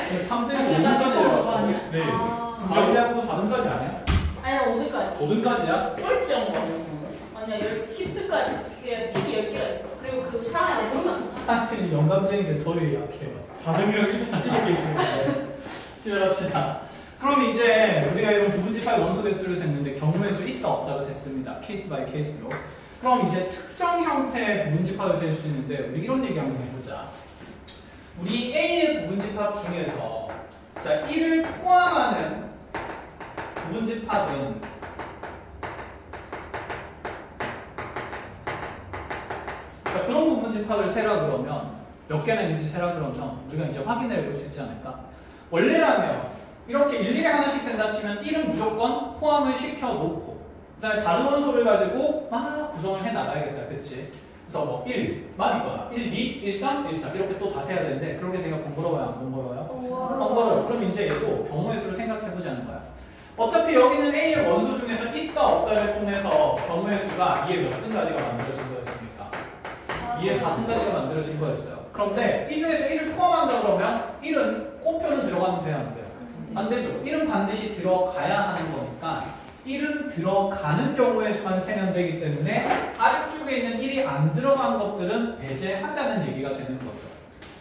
3등이 5등까지예요. 네. 4등하고 4등까지 아니야? 아니야 5등까지. 5등까지야? 꼴찌인 거 아니야 10등까지. 그게 팀이 10개가 있어. 그리고 그 수학에 내주면 하여튼 영감쟁이들 덜 약해요. 4등이랑 1등이 이렇게 있는데. 시작합시다. 그럼 이제 우리가 이런 부분집합의 원소 배수를 쟀는데 경우의 수 있다 없다가 쟀습니다. 케이스 바이 케이스로. 그럼 이제 특정 형태의 부분집합을 셀 수 있는데 우리 이런 얘기 한번 해보자. 우리 A의 부분집합 중에서 자 1을 포함하는 부분집합은 자 그런 부분집합을 세라 그러면 몇 개나 있는지 세라 그러면 우리가 이제 확인해 볼 수 있지 않을까? 원래라면 이렇게 일일이 하나씩 센다 치면 1은 무조건 포함을 시켜놓고 그다음에 다른 원소를 가지고 막 구성을 해 나가야겠다. 그치? 그래서 뭐 1, 만 있거나 1, 2, 1, 3, 1, 4 이렇게 또 다 세야 되는데 그런 게 되게 번거로워요? 안 번거로워요? 번거로워요. 그럼 이제 얘도 경우의 수를 생각해보자는 거야. 어차피 여기는 A의 원소 중에서 있다 없다를 통해서 경우의 수가 2의 몇 승까지가 만들어진 거였습니까? 2의 4승까지가 만들어진 거였어요. 그런데 이 중에서 1을 포함한다 그러면 1은 꽃표는 들어가면 돼요? 안 돼요? 안 되죠. 1은 반드시 들어가야 하는 거니까 1은 들어가는 경우의 수만 세면 되기 때문에 아래쪽에 있는 1이 안 들어간 것들은 배제하자는 얘기가 되는 거죠.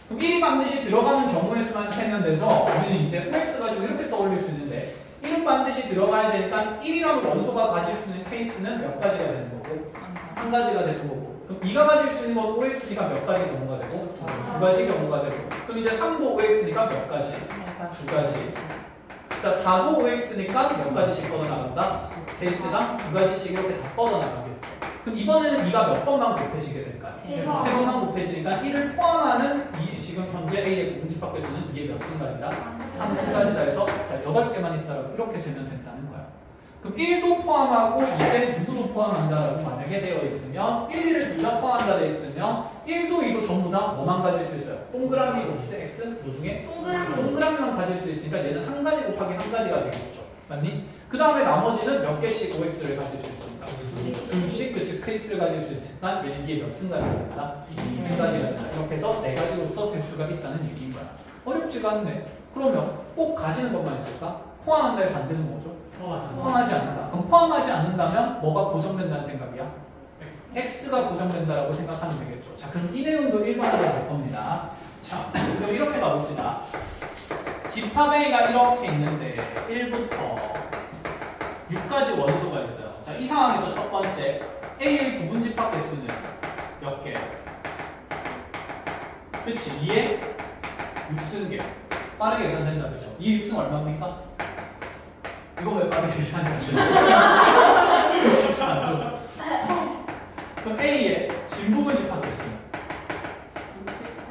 그럼 1이 반드시 들어가는 경우의 수만 세면 돼서 우리는 이제 OX 가지고 이렇게 떠올릴 수 있는데 1은 반드시 들어가야 되니까 1이라는 원소가 가질 수 있는 케이스는 몇 가지가 되는 거고 한 가지가 되는 거고 그럼 2가 가질 수 있는 건 OX니까 몇 가지 경우가 되고 두 가지 경우가 되고 그럼 이제 3도 OX니까 몇 가지? 두 가지. 자, 4도 OX니까 몇 가지씩 뻗어나간다? 케이스당 두 가지씩 이렇게 다 뻗어나가겠죠. 그럼 이번에는 2가 몇 번만 곱해지게 될까요? 세 번만 곱해지니까 1을 포함하는 지금 현재 A의 부분집합 배수는 2의 몇 승까지다? 3승까지다 해서 자, 8개만 있다라고 이렇게 재면 된다는 거야. 그럼 1도 포함하고 이제 누구도 포함한다라고 만약에 되어 있으면 1, 2를 둘 다 포함한다 되어 있으면 1도 2도 전부 다 뭐만 가질 수 있어요? 동그라미 X, X 뭐 중에? 동그라미만 가질 수 있으니까 얘는 한 가지 곱하기 한 가지가 되겠죠. 맞니? 그 다음에 나머지는 몇 개씩 OX를 가질 수 있습니다. 둘씩 그 케이스를 가질 수 있으니까 얘는 이게 몇 승가지가 된다? 2승가지가 된다. 이렇게 해서 네 가지로서 셀 수가 있다는 얘기인 거야. 어렵지가 않네. 그러면 꼭 가지는 것만 있을까? 포함한다의 반대는 뭐죠? 포함하지 않는다. 그럼 포함하지 않는다면 뭐가 고정된다는 생각이야? X가 고정된다라고 생각하면 되겠죠. 자, 그럼 이 내용도 일반화가 될 겁니다. 자, 그럼 이렇게 가봅시다. 집합 A가 이렇게 있는데 1부터 6까지 원소가 있어요. 자, 이 상황에서 첫 번째 A의 부분집합 개수는 몇 개? 그치? 2의 6승계. 빠르게 계산된다. 그쵸? 2의 6승 얼마입니까? 이거 왜 빠르게 계산이 안 되죠? 쉽지 않죠? 그럼 A의 진부분집합 개수는?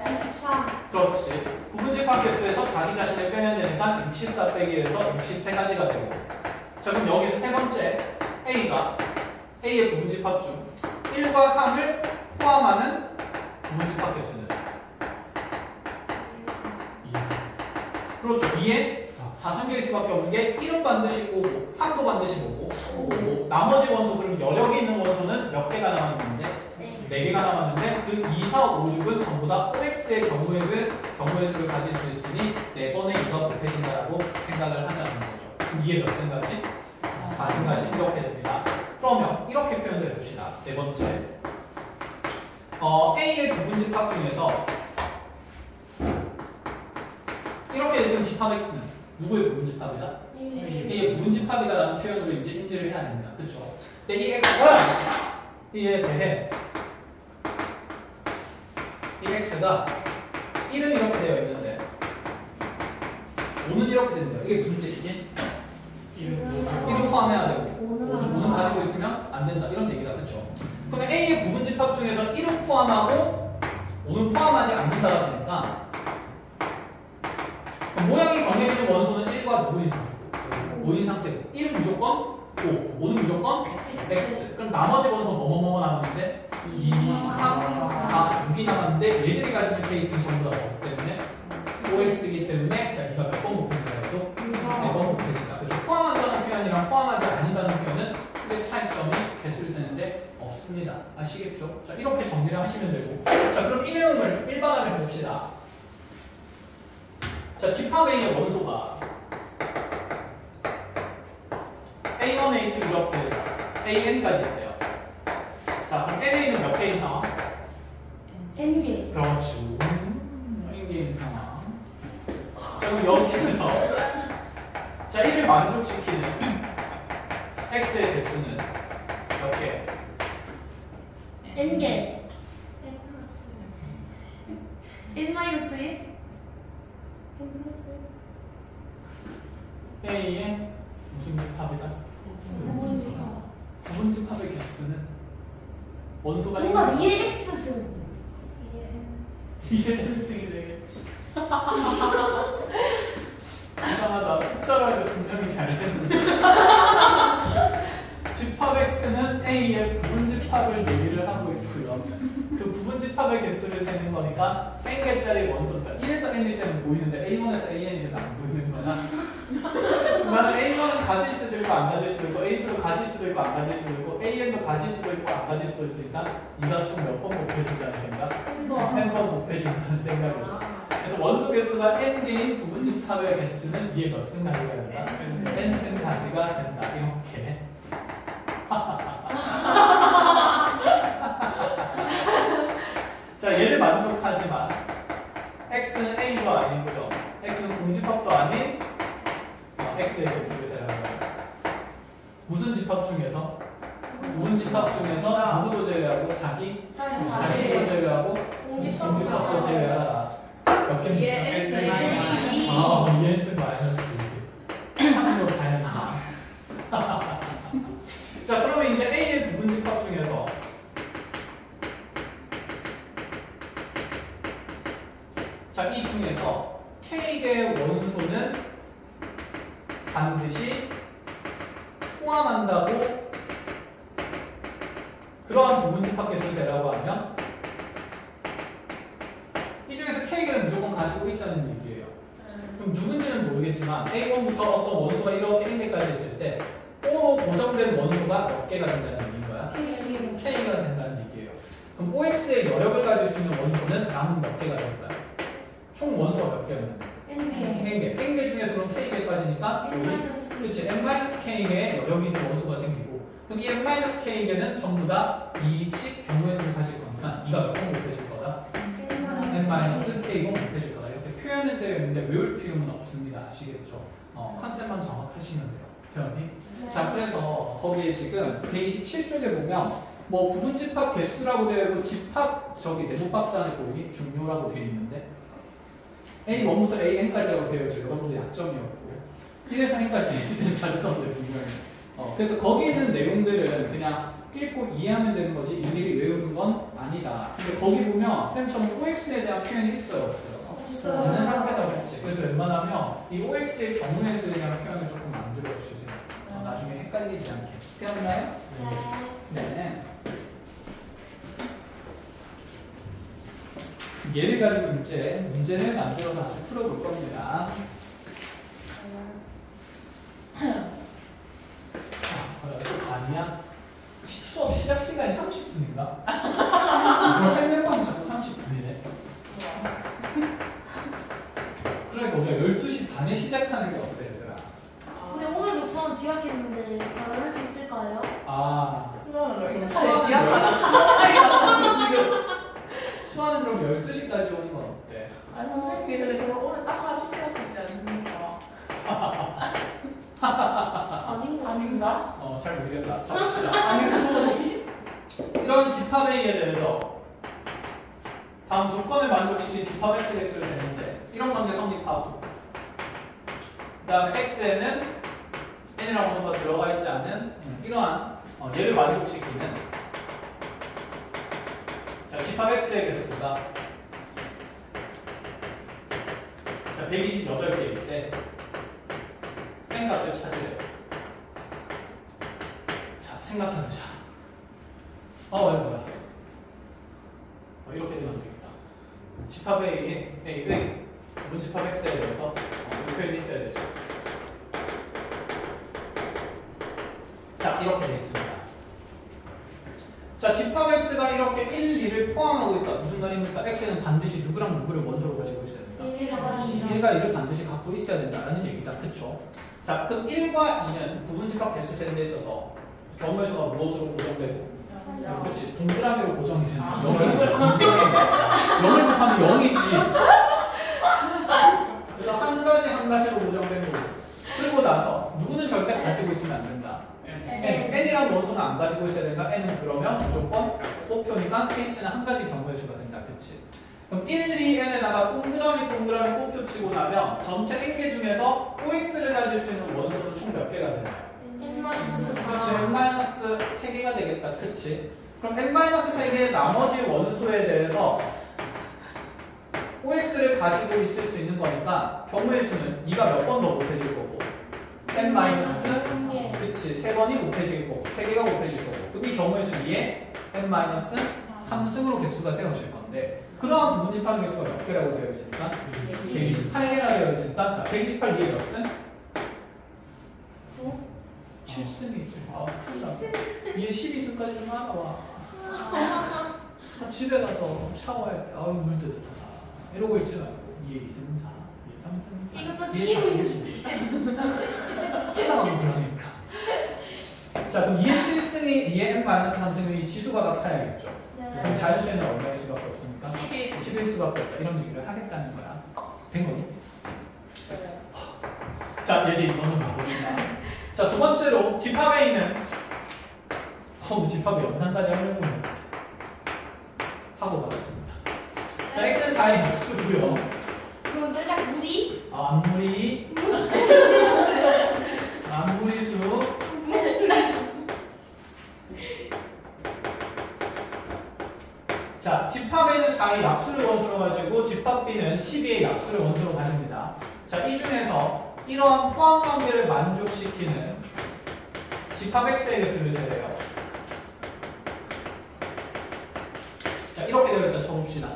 64. 그렇지. 부분집합 개수에서 자기 자신을 빼면 되니까 64 빼기에서 63가지가 되고 자 그럼 여기서 세 번째 A가 A의 부분집합 중 1과 3을 포함하는 부분집합 개수는? 2. 그렇죠. 2에 4승계일 수밖에 없는 게 1은 반드시 오고 3도 반드시 오고 나머지 원소 그럼 여력이 있는 원소는 몇 개가 남았는데? 4개가 남았는데 그 2, 4, 5, 6은 전부 다 OX의 경우의 수를 가질 수 있으니 4번의 2가 곱해진다라고 생각을 하자는 거죠. 그럼 2의 몇 승까지? 4승까지 이렇게 됩니다. 그러면 이렇게 표현해 봅시다. 네 번째 A의 부분집합 중에서 이렇게 되면 집합 X는 누구의 부분집합이다? A의 부분집합이다라는 표현으로 이제 인지를 해야 됩니다. 그렇죠? 근데 이 X가 이에 대해 이 X가 1은 이렇게 되어 있는데 5는 이렇게 됩니다. 이게 무슨 뜻이지? 1은 포함해야 되고 5는 가지고 있으면 안 된다. 이런 얘기다. 그렇죠? 그러면 A의 부분집합 중에서 1은 포함하고 5는 포함하지 않는다가 되니까 모양이 정해지는 원소는 1과 누구인 상태고 5인 상태고 1은 무조건 5, 5는 무조건 X. 그럼 나머지 원소 뭐뭐뭐 남았는데 2, 3, 4, 6이 남았는데 얘들이 가지는 케이스는 전부 다 없기 때문에 OX이기 때문에 자 이가 몇 번 곱해진다고? 4번 곱해진다. 그래서 포함한다는 표현이랑 포함하지 않는다는 표현은 크게 차이점이 개수를 되는데 없습니다. 아시겠죠? 자 이렇게 정리를 하시면 되고 자 그럼 이 내용을 일반화를 해봅시다. 자, 집합 A의 원소가 A1, A2 이렇게 해서 AN까지 있대요. 자, 그럼 NA는 몇 개인 상황? N개. 그렇지. N개인 상황. 자, 그럼 여기에서 자, 1을 만족시키는 X의 개수는 몇 개? N개. N 플러스 1 마이너스 1? N 플러스 A의 무슨 집합이다? 부분 집합의 개수는 원소가 뭔가 1이면 위에 X승. 이해승이 되겠지. 이상하다. 숫자로 해도 분명히 잘 됐는데. 집합 X는 A의 부분 집합을 얘기를 하고 있고요. 그 부분 집합의 개수를 세는 거니까 N개짜리 원소니까 1에서 N일 때는 보이는데 A1에서 AN일 때는 안 보이는 거나 나는 A1은 가질 수도 있고 안 가질 수도 있고 A2도 가질 수도 있고 안 가질 수도 있고 AN도 가질 수도 있고 안 가질 수도 있으니까 이가 총 몇 번 곱해진다는 생각? N번 곱해진다는 생각이죠. 그래서 원소 개수가 N개인 부분 집합의 개수는 위에 몇 승 가지가 된다? N승 가지가 된다. 이렇게. 자, 얘를 만족하지만 X는 A도 아니고요. X는 공집합도 아닌 X의 개수를 제외한 거예요. 무슨 집합 중에서? 부분 집합 중에서 누구도 제외하고 자기도 제외하고 공집합도 제외하라. 몇 개입니까? N 마이너스 2. 2N승 마이너스 3도 다행이다. 자, 그러면 이제 A의 부분 집합 중에서 자, 이 중에서 K개의 원소는 반드시 포함한다고 그러한 부분 집합 개수 세라고 하면 이 중에서 K개는 무조건 가지고 있다는 얘기예요. 그럼 누군지는 모르겠지만 A1부터 어떤 원소가 이렇게 N개까지 있을 때 O로 고정된 원소가 몇 개가 된다는 얘기인 거야? K가 된다는 얘기예요. 그럼 OX의 여력을 가질 수 있는 원소는 남은 몇 개가 될까요? 총 원소가 몇 개였는데? N개. N개 중에서 그럼 K개까지니까 그렇지. N-K개의 여력이 있는 원소가 생기고 그럼 이 N-K개는 전부 다 이식 경우의 수를 가질 거니까 이가 몇 번 곱해질 거다? N-K번 곱해질 거다. 이렇게 표현을 되어 있는데 외울 필요는 없습니다. 아시겠죠? 컨셉만 정확하시면 돼요. 표현이. 자, 그래서 거기에 지금 127쪽에 보면 뭐 부분집합 개수라고 되어 있고 집합 저기 네모 박스 안에 보기 중요라고 되어 있는데 A1부터 AN까지라고 되어 있죠. 여러분들 약점이었고 1에서 N까지 있을 때는 잘 썼는데 분명히. 그래서 거기 있는 내용들은 그냥 읽고 이해하면 되는 거지 일일이 외우는 건 아니다. 근데 거기 보면 쌤처럼 OX에 대한 표현이 있어요, 없어요? 있는 상태가 없지. 그래서 웬만하면 이 OX의 경우의 수에 대한 표현을 조금 만들어 주세요. 나중에 헷갈리지 않게. 되었나요? 네. 얘를 가지고 이제 문제를 만들어서 다시 풀어볼 겁니다. 아니야? 수업 시작 시간이 30분인가? 그럼 헬레고 하면 자꾸 30분이네. 그러니까 우리가 12시 반에 시작하는 게 어때, 얘들아? 근데 오늘도 수업 지각했는데 바로 할 수 있을까요? 수아는 그럼 12시까지 오는 건 어때? 아니 선생님 근데 저는 오늘 딱 하루 시간 되지 않습니까? 아닌가? 잘 모르겠다. 잡시다. 아닌가? 이런 집합 A에 대해서 다음 조건을 만족시킨 집합 X 개수를 내는데 이런 관계 성립하고 그 다음에 X에는 N이라는 원소가 들어가 있지 않은 이러한 얘를 만족시키는 자, 집합 X의 개수가 자, 128개일 때 N 값을 찾으래요. 자, 생각해보자. 뭐야? 이렇게 되면 되겠다. 집합 A의 부분 집합 X에 대해서 표현이 있어야 되죠. 자, 이렇게 되겠습니다. 자, 집합 X가 이렇게 1, 2를 포함하고 있다. 무슨 말입니까? X는 반드시 누구랑 누구를 원소로 가지고 있어야 된다. 1이랑 N이가 1을 반드시 갖고 있어야 된다는 얘기다. 그쵸? 자, 그럼 1과 2는 부분집합 개수 세대에 있어서 경우의 수가 무엇으로 고정되고? 그렇지. 동그라미로 고정이 된다. 0을 곱하면 0이지. 그래서 한 가지 한 가지로 고정된 거고. 그리고 나서 누구는 절대 가지고 있으면 안 된다. N이라는 원소는 안 가지고 있어야 된다. N은 그러면 무조건 꽃표니까 케이스는 한 가지 경우의 수가 된다. 그치? 그럼 1, 2N에다가 동그라미 꽃표 치고 나면 전체 N개 중에서 OX를 가질 수 있는 원소는 총 몇 개가 되나요? 그렇지. N-3개가 되겠다. 그치? 그럼 N-3개의 나머지 원소에 대해서 OX를 가지고 있을 수 있는 거니까 경우의 수는 2가 몇 번 더 곱해질 거고 N- 그치. 3번이 곱해질 거고 3개가 곱해질 거고 그럼 이 경우의 수 2에 N-3승으로 개수가 세워질 건데 그러한 부분집합 개수가 몇 개라고 되어 있습니까? 128개나 되어 있으니까 자 128 위에 몇 승? 7승이 있어. 위에 12승까지 좀 하나 와. 집에 가서 샤워할 때 아유 물 뜨뜻하다 이러고 있지 말고 2에 2승 4, 2에 3승 이것도 2에 4승 하나만 그러니까 자 그럼 2에 7승이 2에 N-3승이 지수가 같아야겠죠. 그럼 자연수에는 얼마의 수밖에 없습니까? 11 수밖에 없다 이런 얘기를 하겠다는 거야. 된 거니? 자 예지 이거는 가봅시다. 자 두 번째로 집합에 있는 집합의 연산까지 하려고 하고 가겠습니다. 자 X는 4의 약수고요. 그럼 살짝 무리? 앞무리 앞무리수 자 집합에는 4의 약수를 원소로 가지고 집합 B는 12의 약수를 원소로 가집니다. 자 이 중에서 이러한 포함 관계를 만족시키는 집합 X의 개수를 세래요. 자 이렇게 되어 있다 쳐봅시다.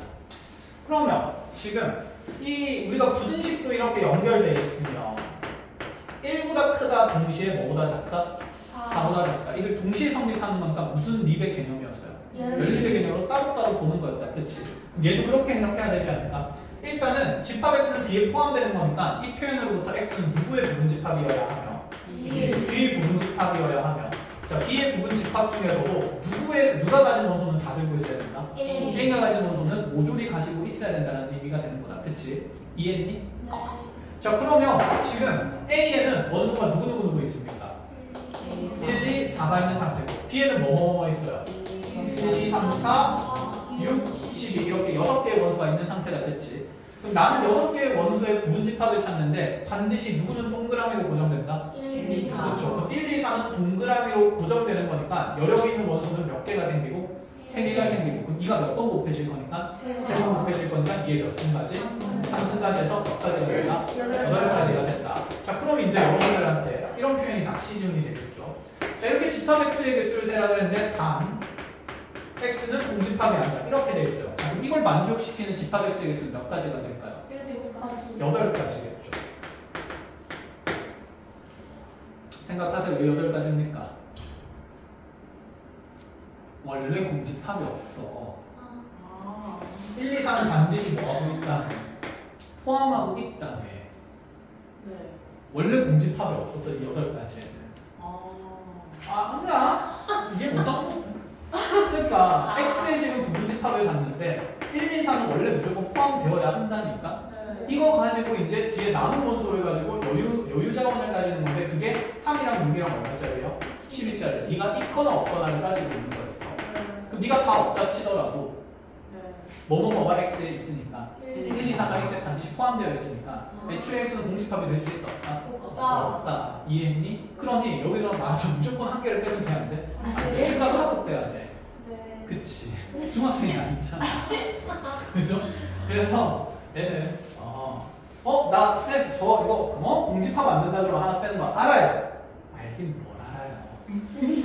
그러면 지금 이 우리가 부등식도 이렇게 연결되어 있으면 1보다 크다 동시에 뭐보다 작다? 4보다 작다. 이걸 동시에 성립하는 거니까 무슨 립의 개념이었어요? 연립의 개념으로 따로따로 보는 거였다. 그치? 그럼 얘도 그렇게 생각해야 되지 않을까? 일단은 집합 X는 B에 포함되는 거니까 이 표현으로부터 X는 누구의 부분집합이어야 하며 B의 부분집합이어야 하며 자 B의 부분집합 중에서도 누가 가진 원소는 다 들고 있어야 된다. A가 가진 원소는 모조리 가지고 있어야 된다는 의미가 되는 거다. 그치? 이해했니? 자 그러면 지금 A에는 원소가 누구 있습니까? 1, 2, 4가 있는 상태고 B에는 뭐뭐 있어요? 1, 2, 3, 4, 6, 12 이렇게 6개의 원소가 있는 상태다. 그치? 그럼 나는 6개의 원소의 부분집합을 찾는데 반드시 누구는 동그라미로 고정된다? 1, 2, 4. 그렇죠. 그럼 1, 2, 4는 동그라미로 고정되는 거니까 여력에 있는 원소는 몇 개가 생기고 3개가 생기고 그럼 2가 몇 번 곱해질 거니까 3번 곱해질 거니까 2에 몇 승까지? 3승까지 해서 몇 가지가 된다? 8가지가 된다. 자 그럼 이제 여러분들한테 이런 표현이 낚시지문이 되겠죠. 자 이렇게 집합 X의 개수를 세라 그랬는데 단 X는 공집합이 아니다. 이렇게 돼 있어요. 자, 그럼 이걸 만족시키는 집합 X의 개수는 몇 가지가 될까요? 8가지겠죠. 생각하세요. 왜 8가지입니까? 원래 공집합이 없어. 1, 2, 4는 반드시 뭐하고 있다네. 포함하고 있다네. 원래 공집합이 없었어. 이 8가지에는. 아니야. 이게 못하고. 그러니까 X의 지금 부분집합을 갖는데 1, 2, 4는 원래 무조건 포함되어야 한다니까. 이거 가지고 이제 뒤에 남은 원소를 가지고 여유 자원을 따지는 건데 그게 3이랑 6이랑 얼마짜리예요? 12짜리. 네가 있거나 없거나를 따지고 있는 거였어. 그럼 네가 다 없다 치더라도 뭐뭐뭐가 X에 있으니까 1, 2, 4가 X에 반드시 포함되어 있으니까 애초에 X는 공집합이 될 수 있다 없다? 없다. 이해했니? 그러니 여기서 맞아 무조건 한 개를 빼면 돼 안 돼? 안 돼. 생각을 하고 빼야 돼. 그치. 중학생이 아니잖아. 그죠? 그래서 얘는 나 쌤 저 이거 공집합 안 된다 그러면 하나 빼는 거 알아요. 알긴 뭘 알아요.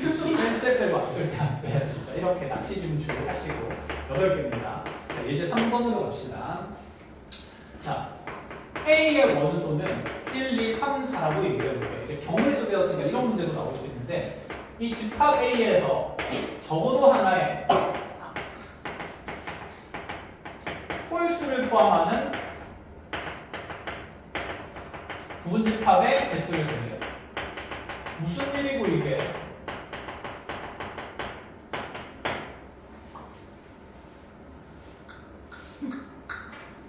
그치? 뺄 때가 절대 안 빼요 진짜. 이렇게 낚시지문 주의하시고 8개입니다. 자 예제 3번으로 갑시다. 자 A의 원소는 1, 2, 3, 4라고 얘기를 해볼게요. 이제 경우에서 배웠으니까 이런 문제도 나올 수 있는데 이 집합 A에서 적어도 하나의 홀수를 포함하는 부분집합의 개수를 세래요. 무슨 일이고 이게?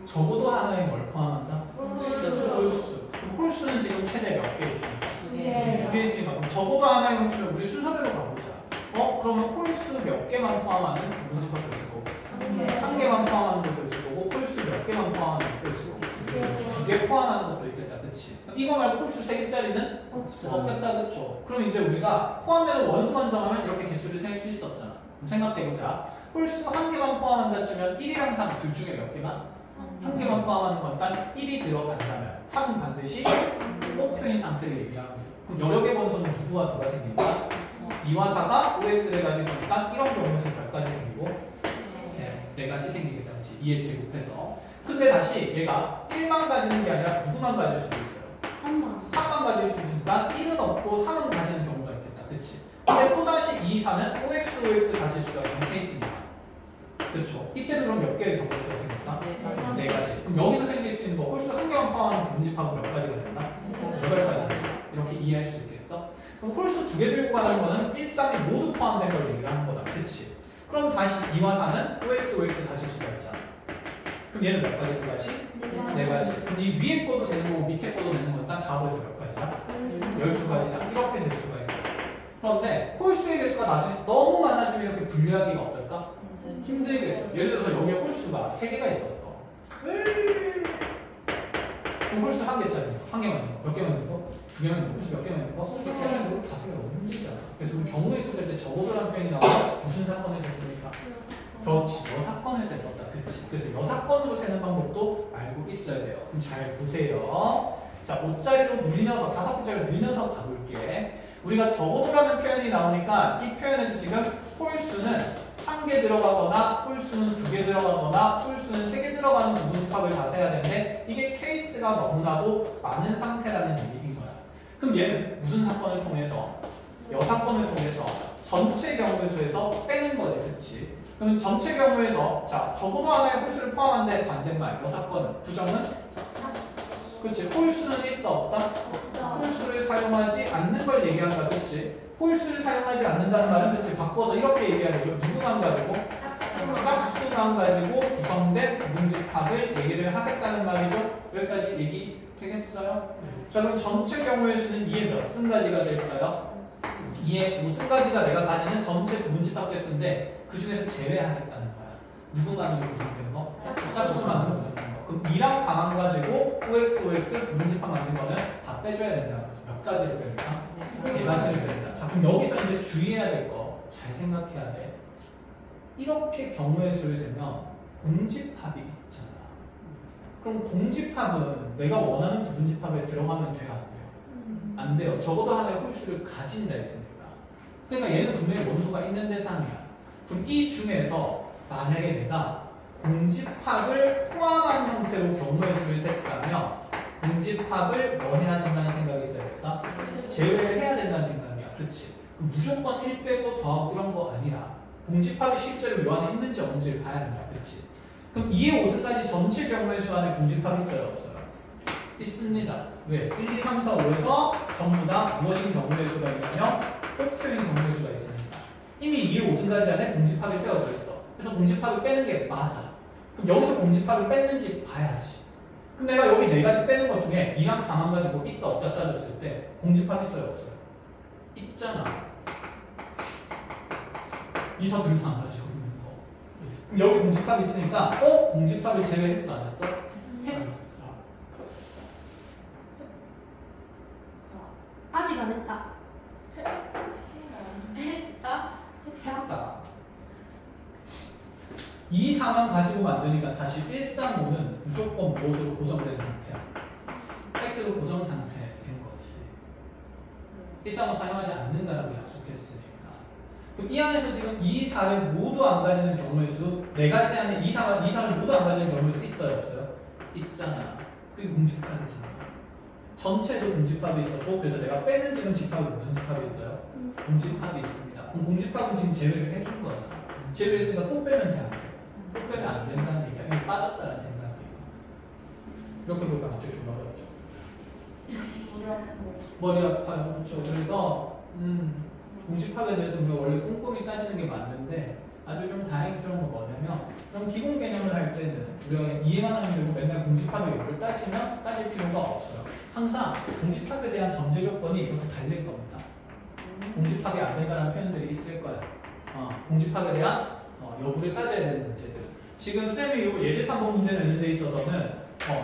적어도 하나에 뭘 포함한다? 홀수. 그럼 홀수는 지금 최대 몇 개 있습니까? 네. 2개 있으니까 그럼 적어도 하나의 홀수는 우리 순서대로 가보자. 그러면 홀수 몇 개만 포함하는 부분집합도 있을 거고 한 개만 포함하는 것도 있을 거고 홀수 몇 개만 포함하는 것도 있을 거고 두 개 포함하는 것도 있겠다. 그치? 이거 말고 홀수 3개짜리는 없겠다. 그쵸? 그럼 이제 우리가 포함되는 원수만 정하면 이렇게 개수를 셀 수 있었잖아. 그럼 생각해보자. 홀수 한 개만 포함한다 치면 1이랑 3 둘 중에 몇 개만? 한 개만 포함하는 거니까 1이 들어간다면 3은 반드시 꼭표인 상태를 얘기하는 거죠. 그럼 여러 개 원소는 누구와 누가 생긴다? 2와 4가 OX를 가지고 있으니까 이런 경우에서 몇 가지 생기고? 네 가지 생기겠다. 그치? 2에 제곱해서. 근데 다시 얘가 1만 가지는 게 아니라 누구만 가질 수도 있어요. 3만 가질 수도 있으니까 1은 없고 3은 가지는 경우가 있겠다. 그치? 근데 또다시 2, 4는 OX, OX 가질 수가 있는 케이스입니다. 그쵸? 이때도 그럼 몇 개의 경우가 생길까? 네 가지. 그럼 여기서 생길 수 있는 거 홀수 한 개만 포함하는 부분집합은 몇 가지가 된다? 8가지. 이렇게 이해할 수 있겠어? 그럼 홀수 2개 들고 가는 거는 1, 3이 모두 포함된 걸 얘기를 하는 거다. 그치? 그럼 다시 2와 4는 OX, OX 가질 수가 있잖아. 그럼 얘는 몇 가지 다시? 4가지. 그럼 이 위에 거도 되는 거고 밑에 거도 되는 거니까 다 더해서 몇 가지야? 12가지다. 이렇게 될 수가 있어요. 그런데 홀수의 개수가 나중에 너무 많아지면 이렇게 분류하기가 어떨까? 힘들겠죠. 예를 들어서 여기에 홀수가 3개가 있었어. 그럼 홀수 1개짜리. 한 개만 있는 거. 몇 개만 있는 거? 2개만 있는 거. 홀수 몇 개만 있는 거? 3개만 있는 거. 5개가 너무 힘들잖아. 그래서 우리 경우의 수 쓸 때 적어도라는 표현이 나와. 무슨 사건을 썼습니까? 그렇지. 여사건을 셌었다. 그치. 그래서 여사건으로 세는 방법도 알고 있어야 돼요. 그럼 잘 보세요. 자, 5자리로 늘려서 5자리로 늘려서 가볼게. 우리가 적어도라는 표현이 나오니까 이 표현에서 지금 홀수는 1개 들어가거나 홀수는 2개 들어가거나 홀수는 3개 들어가는 부분집합을 다 세야 되는데 이게 케이스가 너무나도 많은 상태라는 얘기인 거야. 그럼 얘는 무슨 사건을 통해서? 여사건을 통해서 전체 경우의 수에서 빼는 거지. 그치? 그럼 전체 경우에서 자 적어도 하나의 홀수를 포함한데 반대말 여사건은 부정은? 그치? 홀수는 있다 없다? 홀수를 사용하지 않는 걸 얘기한다. 그치? 홀수를 사용하지 않는다는 말은 그치? 바꿔서 이렇게 얘기해야 되죠. 누구만 가지고? 짝수만 가지고 구성된 부분집합을 얘기를 하겠다는 말이죠. 여기까지 얘기 되겠어요? 자 그럼 전체 경우의 수는 2의 몇 승가지가 될까요? 2의 5승가지가 내가 가지는 전체 부분집합 개수인데 그 중에서 제외하겠다는 거야. 누구만으로 구성된 거? 짝수만으로 구성된 거. 그럼 2랑 4만 가지고 OX, OX 부분집합 만든 거는 다 빼줘야 된다는 거죠. 몇 가지로 됩니까? 4가지로 된다. 자 그럼 여기서 이제 주의해야 될 거 잘 생각해야 돼. 이렇게 경우의 수를 세면 공집합이 있잖아. 그럼 공집합은 내가 원하는 부분집합에 들어가면 돼요? 안 돼요? 안 돼요. 적어도 하나의 홀수를 가진다 했으니까. 그러니까 얘는 분명히 원소가 있는 대상이야. 그럼 이 중에서 만약에 내가 공집합을 포함한 형태로 경우의 수를 셌다면 공집합을 뭐 해야 된다는 생각이 있어야겠다? 제외를 해야 된다는 생각이야. 그치? 그럼 무조건 1 빼고 더하고 이런 거 아니라 공집합이 실제로 요 안에 있는지 없는지를 봐야 된다. 그치? 그럼 2의 5승까지 전체 경우의 수 안에 공집합이 있어요? 없어요? 있습니다. 왜? 1, 2, 3, 4, 5에서 전부 다 무엇인 경우의 수가 있냐면 꼭표인 경우의 수가 있으니까 이미 2의 5승까지 안에 공집합이 세워져 있어. 그래서 공집합을 빼는 게 맞아. 그럼 여기서 공집합을 뺐는지 봐야지. 그럼 내가 여기 4가지 빼는 것 중에 2랑 4만 가지고 있다 없다 따졌을 때 공집합 있어요? 없어요? 있잖아. 이 서둘러 안 가지고 있는 거. 그럼 여기 공집합이 있으니까 공집합을 제외했어 안 했어? 했어. 아직 안 했다. 했다. 2, 4만 가지고 만드니까 사실 1, 3, 5는 무조건 무엇으로 고정된 상태야? X로 고정 상태 된 거지. 1, 3, 5 사용하지 않는다라고 약속했으니까. 그럼 이 안에서 지금 2, 4를 모두 안 가지는 경우의 수 4가지 안에 2, 4를 모두 안 가지는 경우의 수 있어요? 없어요? 있잖아. 그게 공집합이잖아. 전체도 공집합이 있었고 그래서 내가 빼는 지금 집합이 무슨 집합이 있어요? 공집합이 있습니다. 그럼 공집합은 지금 제외를 해준 거잖아. 제외했으니까 또 빼면 돼? 안 돼? 또 빼면 안 된다는 얘기야. 이거 빠졌다는 생각이에요. 이렇게 보니까 갑자기 좀 어렵죠. 머리 아파요. 그렇죠. 그래서 공집합에 대해서 우리가 원래 꼼꼼히 따지는 게 맞는데 아주 좀 다행스러운 건 뭐냐면 그럼 기본 개념을 할 때는 우리가 이해만 하면 되고 맨날 공집합의 여부를 따질 필요가 없어요. 항상 공집합에 대한 전제 조건이 이렇게 달릴 겁니다. 공집합이 안 된다는 표현들이 있을 거예요. 공집합에 대한 여부를 따져야 되는 문제들. 지금 쌤이 이 예제3번 문제 내는 데 있어서는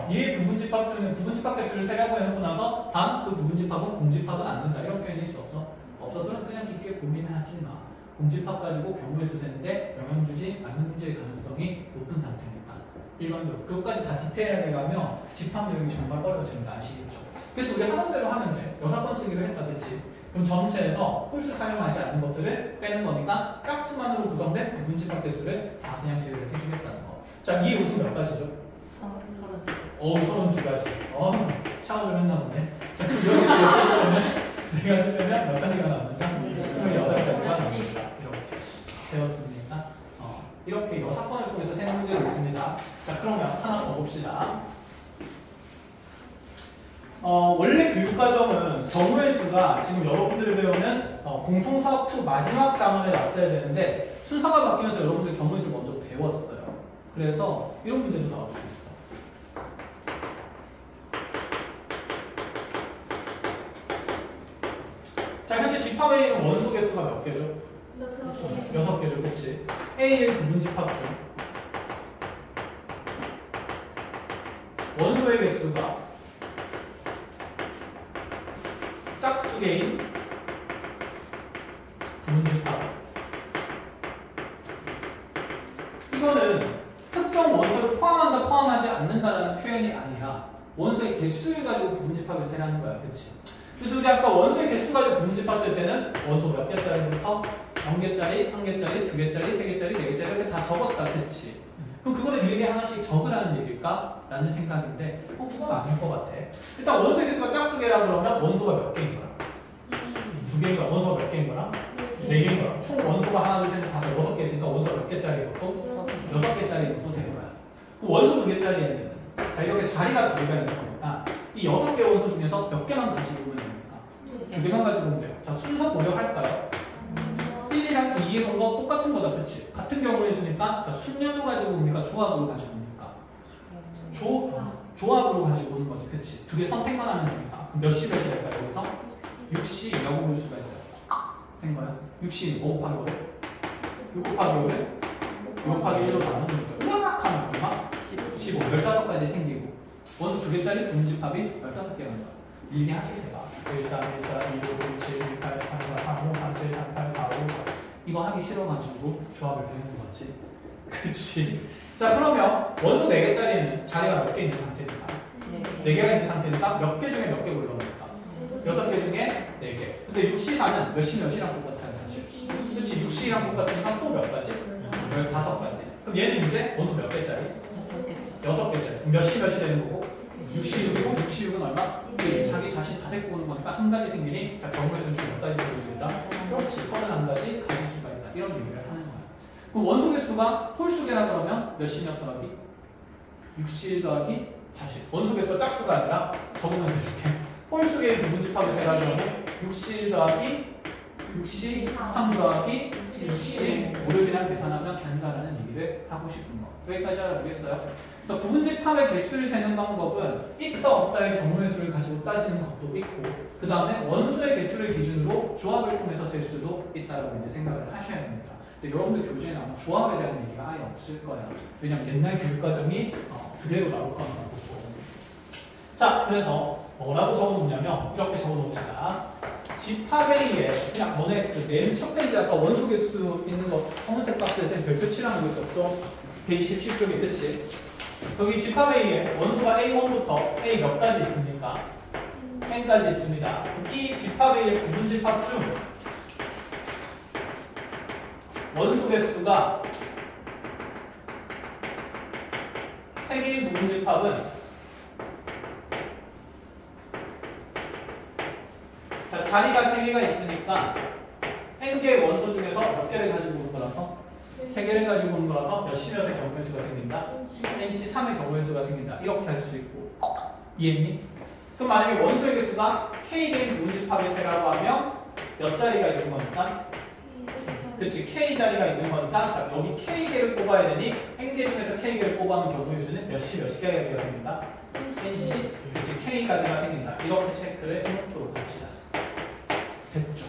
이해 부분집합 중에 부분집합 개수를 세라고 해놓고 나서 단 그 부분집합은 공집합은 안 된다 이런 표현이 있어 없어. 그럼 그냥 깊게 고민하지 마. 공집합 가지고 경우의 수 세는데 영향 주지 않는 문제의 가능성이 높은 상태니까 일반적으로 그것까지 다 디테일하게 가면 집합 내용이 정말 어려워집니다. 아시겠죠? 그래서 우리 하던 대로 하면 돼. 6번 쓰기로 했다, 그치? 그럼 전체에서 홀수 사용하지 않는 것들을 빼는 거니까 짝수만으로 구성된 부분집합 개수를 다 그냥 제외를 해주겠다는 거. 자, 이 우수 몇 가지죠? 32가지. 샤워 좀 했나 보네. 여기서 6가지 빼면 4가지 빼면 몇 가지가 남는다? 28가지가 남는다. 이렇게 되었습니다. 이렇게 6번을 통해서 세는 문제가 있습니다. 자, 그러면 하나 더 봅시다. 원래 교육과정은 경우의 수가 지금 여러분들이 배우는 공통수학 2 마지막 단원에 왔어야 되는데 순서가 바뀌면서 여러분들이 경우의 수를 먼저 배웠어요. 그래서 이런 문제도 나올 수 있어요. 자, 현재 집합에 있는 원소 개수가 몇 개죠? 6개죠, 그치? A의 부분집합 중 원소의 개수가 짝수개인 부분집합. 이거는 특정 원소를 포함한다, 포함하지 않는다라는 표현이 아니라 원소의 개수를 가지고 부분집합을 세라는 거야, 그치? 그래서 우리 아까 원소의 개수 가지고 부분집합 쓸 때는 원소 몇 개짜리부터 0개짜리, 1개짜리, 2개짜리, 3개짜리, 4개짜리 이렇게 다 적었다, 그치? 그럼 그거를 일일이 하나씩 적으라는 얘기일까? 라는 생각인데 그건 아닐 것 같아. 일단 원소의 개수가 짝수개라 그러면 원소가 몇 개인 거야? 2개인 거야. 원소가 몇 개인 거야? 4개인 거야. 총 원소가 하나, 둘, 셋, 다섯, 6개 있으니까 원소가 몇 개짜리 넣고 6개짜리 넣고 세 거야. 그럼 원소 2개짜리에는 자 이렇게 자리가 2개가 있는 거니까 이 6개 원소 중에서 몇 개만 가지고 오면 됩니까? 2개만 가지고 오면 돼요. 자, 순서 고려할까요? 1이랑 2의 건 거 똑같은 거다, 그치? 같은 경우에 있으니까 자, 순열로 가지고 옵니까? 조합으로 가지고 옵니까? 조합으로 가지고 오는 거지, 그치? 2개 선택만 하면 되니까. 몇 시 몇이 될까요, 여기서? 6시라고 볼 수가 있어요. 된 거야? 6시 5 곱하기 5래? 6 곱하기 5래? 6 곱하기 1로 나누는 거죠. 으악 하면 얼마? 15. 15가지 생기고 원소 2개짜리 부분집합이 15개가 나와. 일기 하실 때가 1, 3, 1, 4, 2, 5, 6, 7, 1, 8, 3, 4, 3, 5, 3, 7, 3, 8, 4, 5 이거 하기 싫어가지고 조합을 배우는 거지. 그치? 자, 그러면 원소 4개짜리는 자리가 몇 개 있는 상태니까 4개가 있는 상태니까 몇 개 중에 몇 개 골라볼까? 6개 중에 4개. 근데 6C4는 몇 시 몇이랑 똑같아요, 사실. 그치? 6C랑 똑같으니까 또 몇 가지? 15가지. 그럼 얘는 이제 원소 몇 개짜리? 6개짜리. 그럼 몇 시 몇이 되는 거고? 6C6이고 6C6은 얼마? 자기 자신 다 데리고 오는 거니까 한 가지 생기니 자, 경우의 수는 몇 가지 생길 수 있다? 그렇지. 31가지 가질 수가 있다. 이런 얘기를 하는 거야. 그럼 원소 개수가 홀수개라 그러면 몇 시 몇 더하기? 6C 더하기 40. 원소 개수가 짝수가 아니라 적으면 되줄게. 홀수개의 부분집합을 제가 그러면 6C 더하기 6C3 더하기 6C5를 그냥 계산하면 된다라는 얘기를 하고 싶은 거. 여기까지 알아보겠어요? 그래서 부분집합의 개수를 세는 방법은 있다 없다의 경우의 수를 가지고 따지는 것도 있고 그 다음에 원소의 개수를 기준으로 조합을 통해서 셀 수도 있다라고 이제 생각을 하셔야 됩니다. 근데 여러분들 교재에는 아마 조합에 대한 얘기가 아예 없을 거예요. 왜냐면 옛날 교육과정이 그대로 나올 거니까. 자, 그래서 뭐라고 적어놓냐면 이렇게 적어놓읍시다. 집합 A에 그냥 너네 그 맨 첫 페이지 아까 원소 개수 있는 거 검은색 박스에서 별표 칠하는 거 있었죠? 127쪽에 그치? 여기 집합 A에 원소가 A1부터 A 몇 가지 있습니까? N까지 있습니다. 이 집합 A의 부분집합 중 원소 개수가 3개의 부분집합은 자, 자리가 3개가 있으니까 N개의 원소 중에서 몇 개를 가지고 오는 거라서 3개를 가지고 오는 거라서 몇 시 몇의 경우의 수가 생긴다? NC3의 경우의 수가 생긴다. 이렇게 할 수 있고 이해했니? 그럼 만약에 원소의 개수가 k 개인 부분집합의 세라고 하면 몇 자리가 있는 겁니까? 그치, k 자리가 있는 거니까 자 여기 k 개를 뽑아야 되니 n 개 중에서 k 개를 뽑아면 경우의 수는 몇 개가 생긴다? nc. 그치, k까지가 생긴다. 이렇게 체크를 해놓도록 합시다. 됐죠?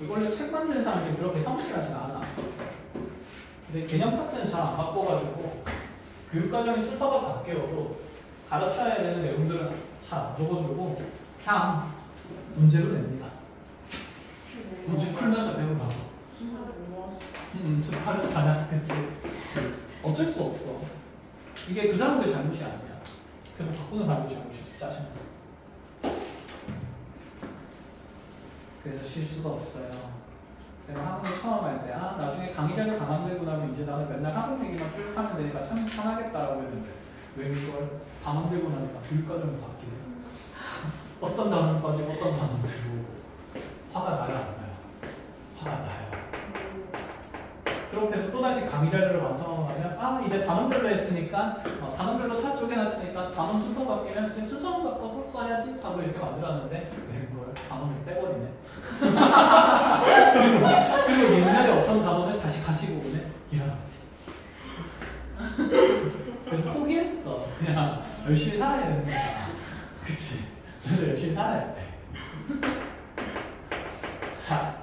이걸로 책 만드는 사람들이 그렇게 성실하진 않아. 근데 개념 파트는 잘 안 바꿔가지고 교육과정의 순서가 바뀌어도 가르쳐야 되는 내용들은 잘 안 적어주고 그냥 문제로 냅니다. 문제 풀면서 배우라. 수파를 가냐, 그치? 어쩔 수 없어. 이게 그 사람들 잘못이 아니야. 계속 바꾸는 사람들 잘못이지, 짜증나. 그래서 실수가 없어요. 제가 한국에 처음 할 때, 나중에 강의자를 다 만들고 나면 이제 나는 맨날 한국 얘기만 쭉 하면 되니까 참 편하겠다라고 했는데, 왜 이걸 다 만들고 나니까 교육과정이 바뀌네. 어떤 단어는 빠지고 어떤 단어는 들어오고. 화가 나요, 안 나요? 화가 나요. 그렇게 해서 또다시 강의 자료를 완성하고 나면 이제 단원별로 했으니까 단원별로 다 쪼개놨으니까 단원 순서 바뀌면 이제 순서만 바꿔서 써야지 하고 이렇게 만들었는데 왜 그걸 단원을 빼버리네. 그리고 옛날에 어떤 단원을 다시 가지고 오네. 이런 그래서 포기했어. 그냥 열심히 살아야 되는 거야. 그치? 그래서 열심히 살아야 돼. 자,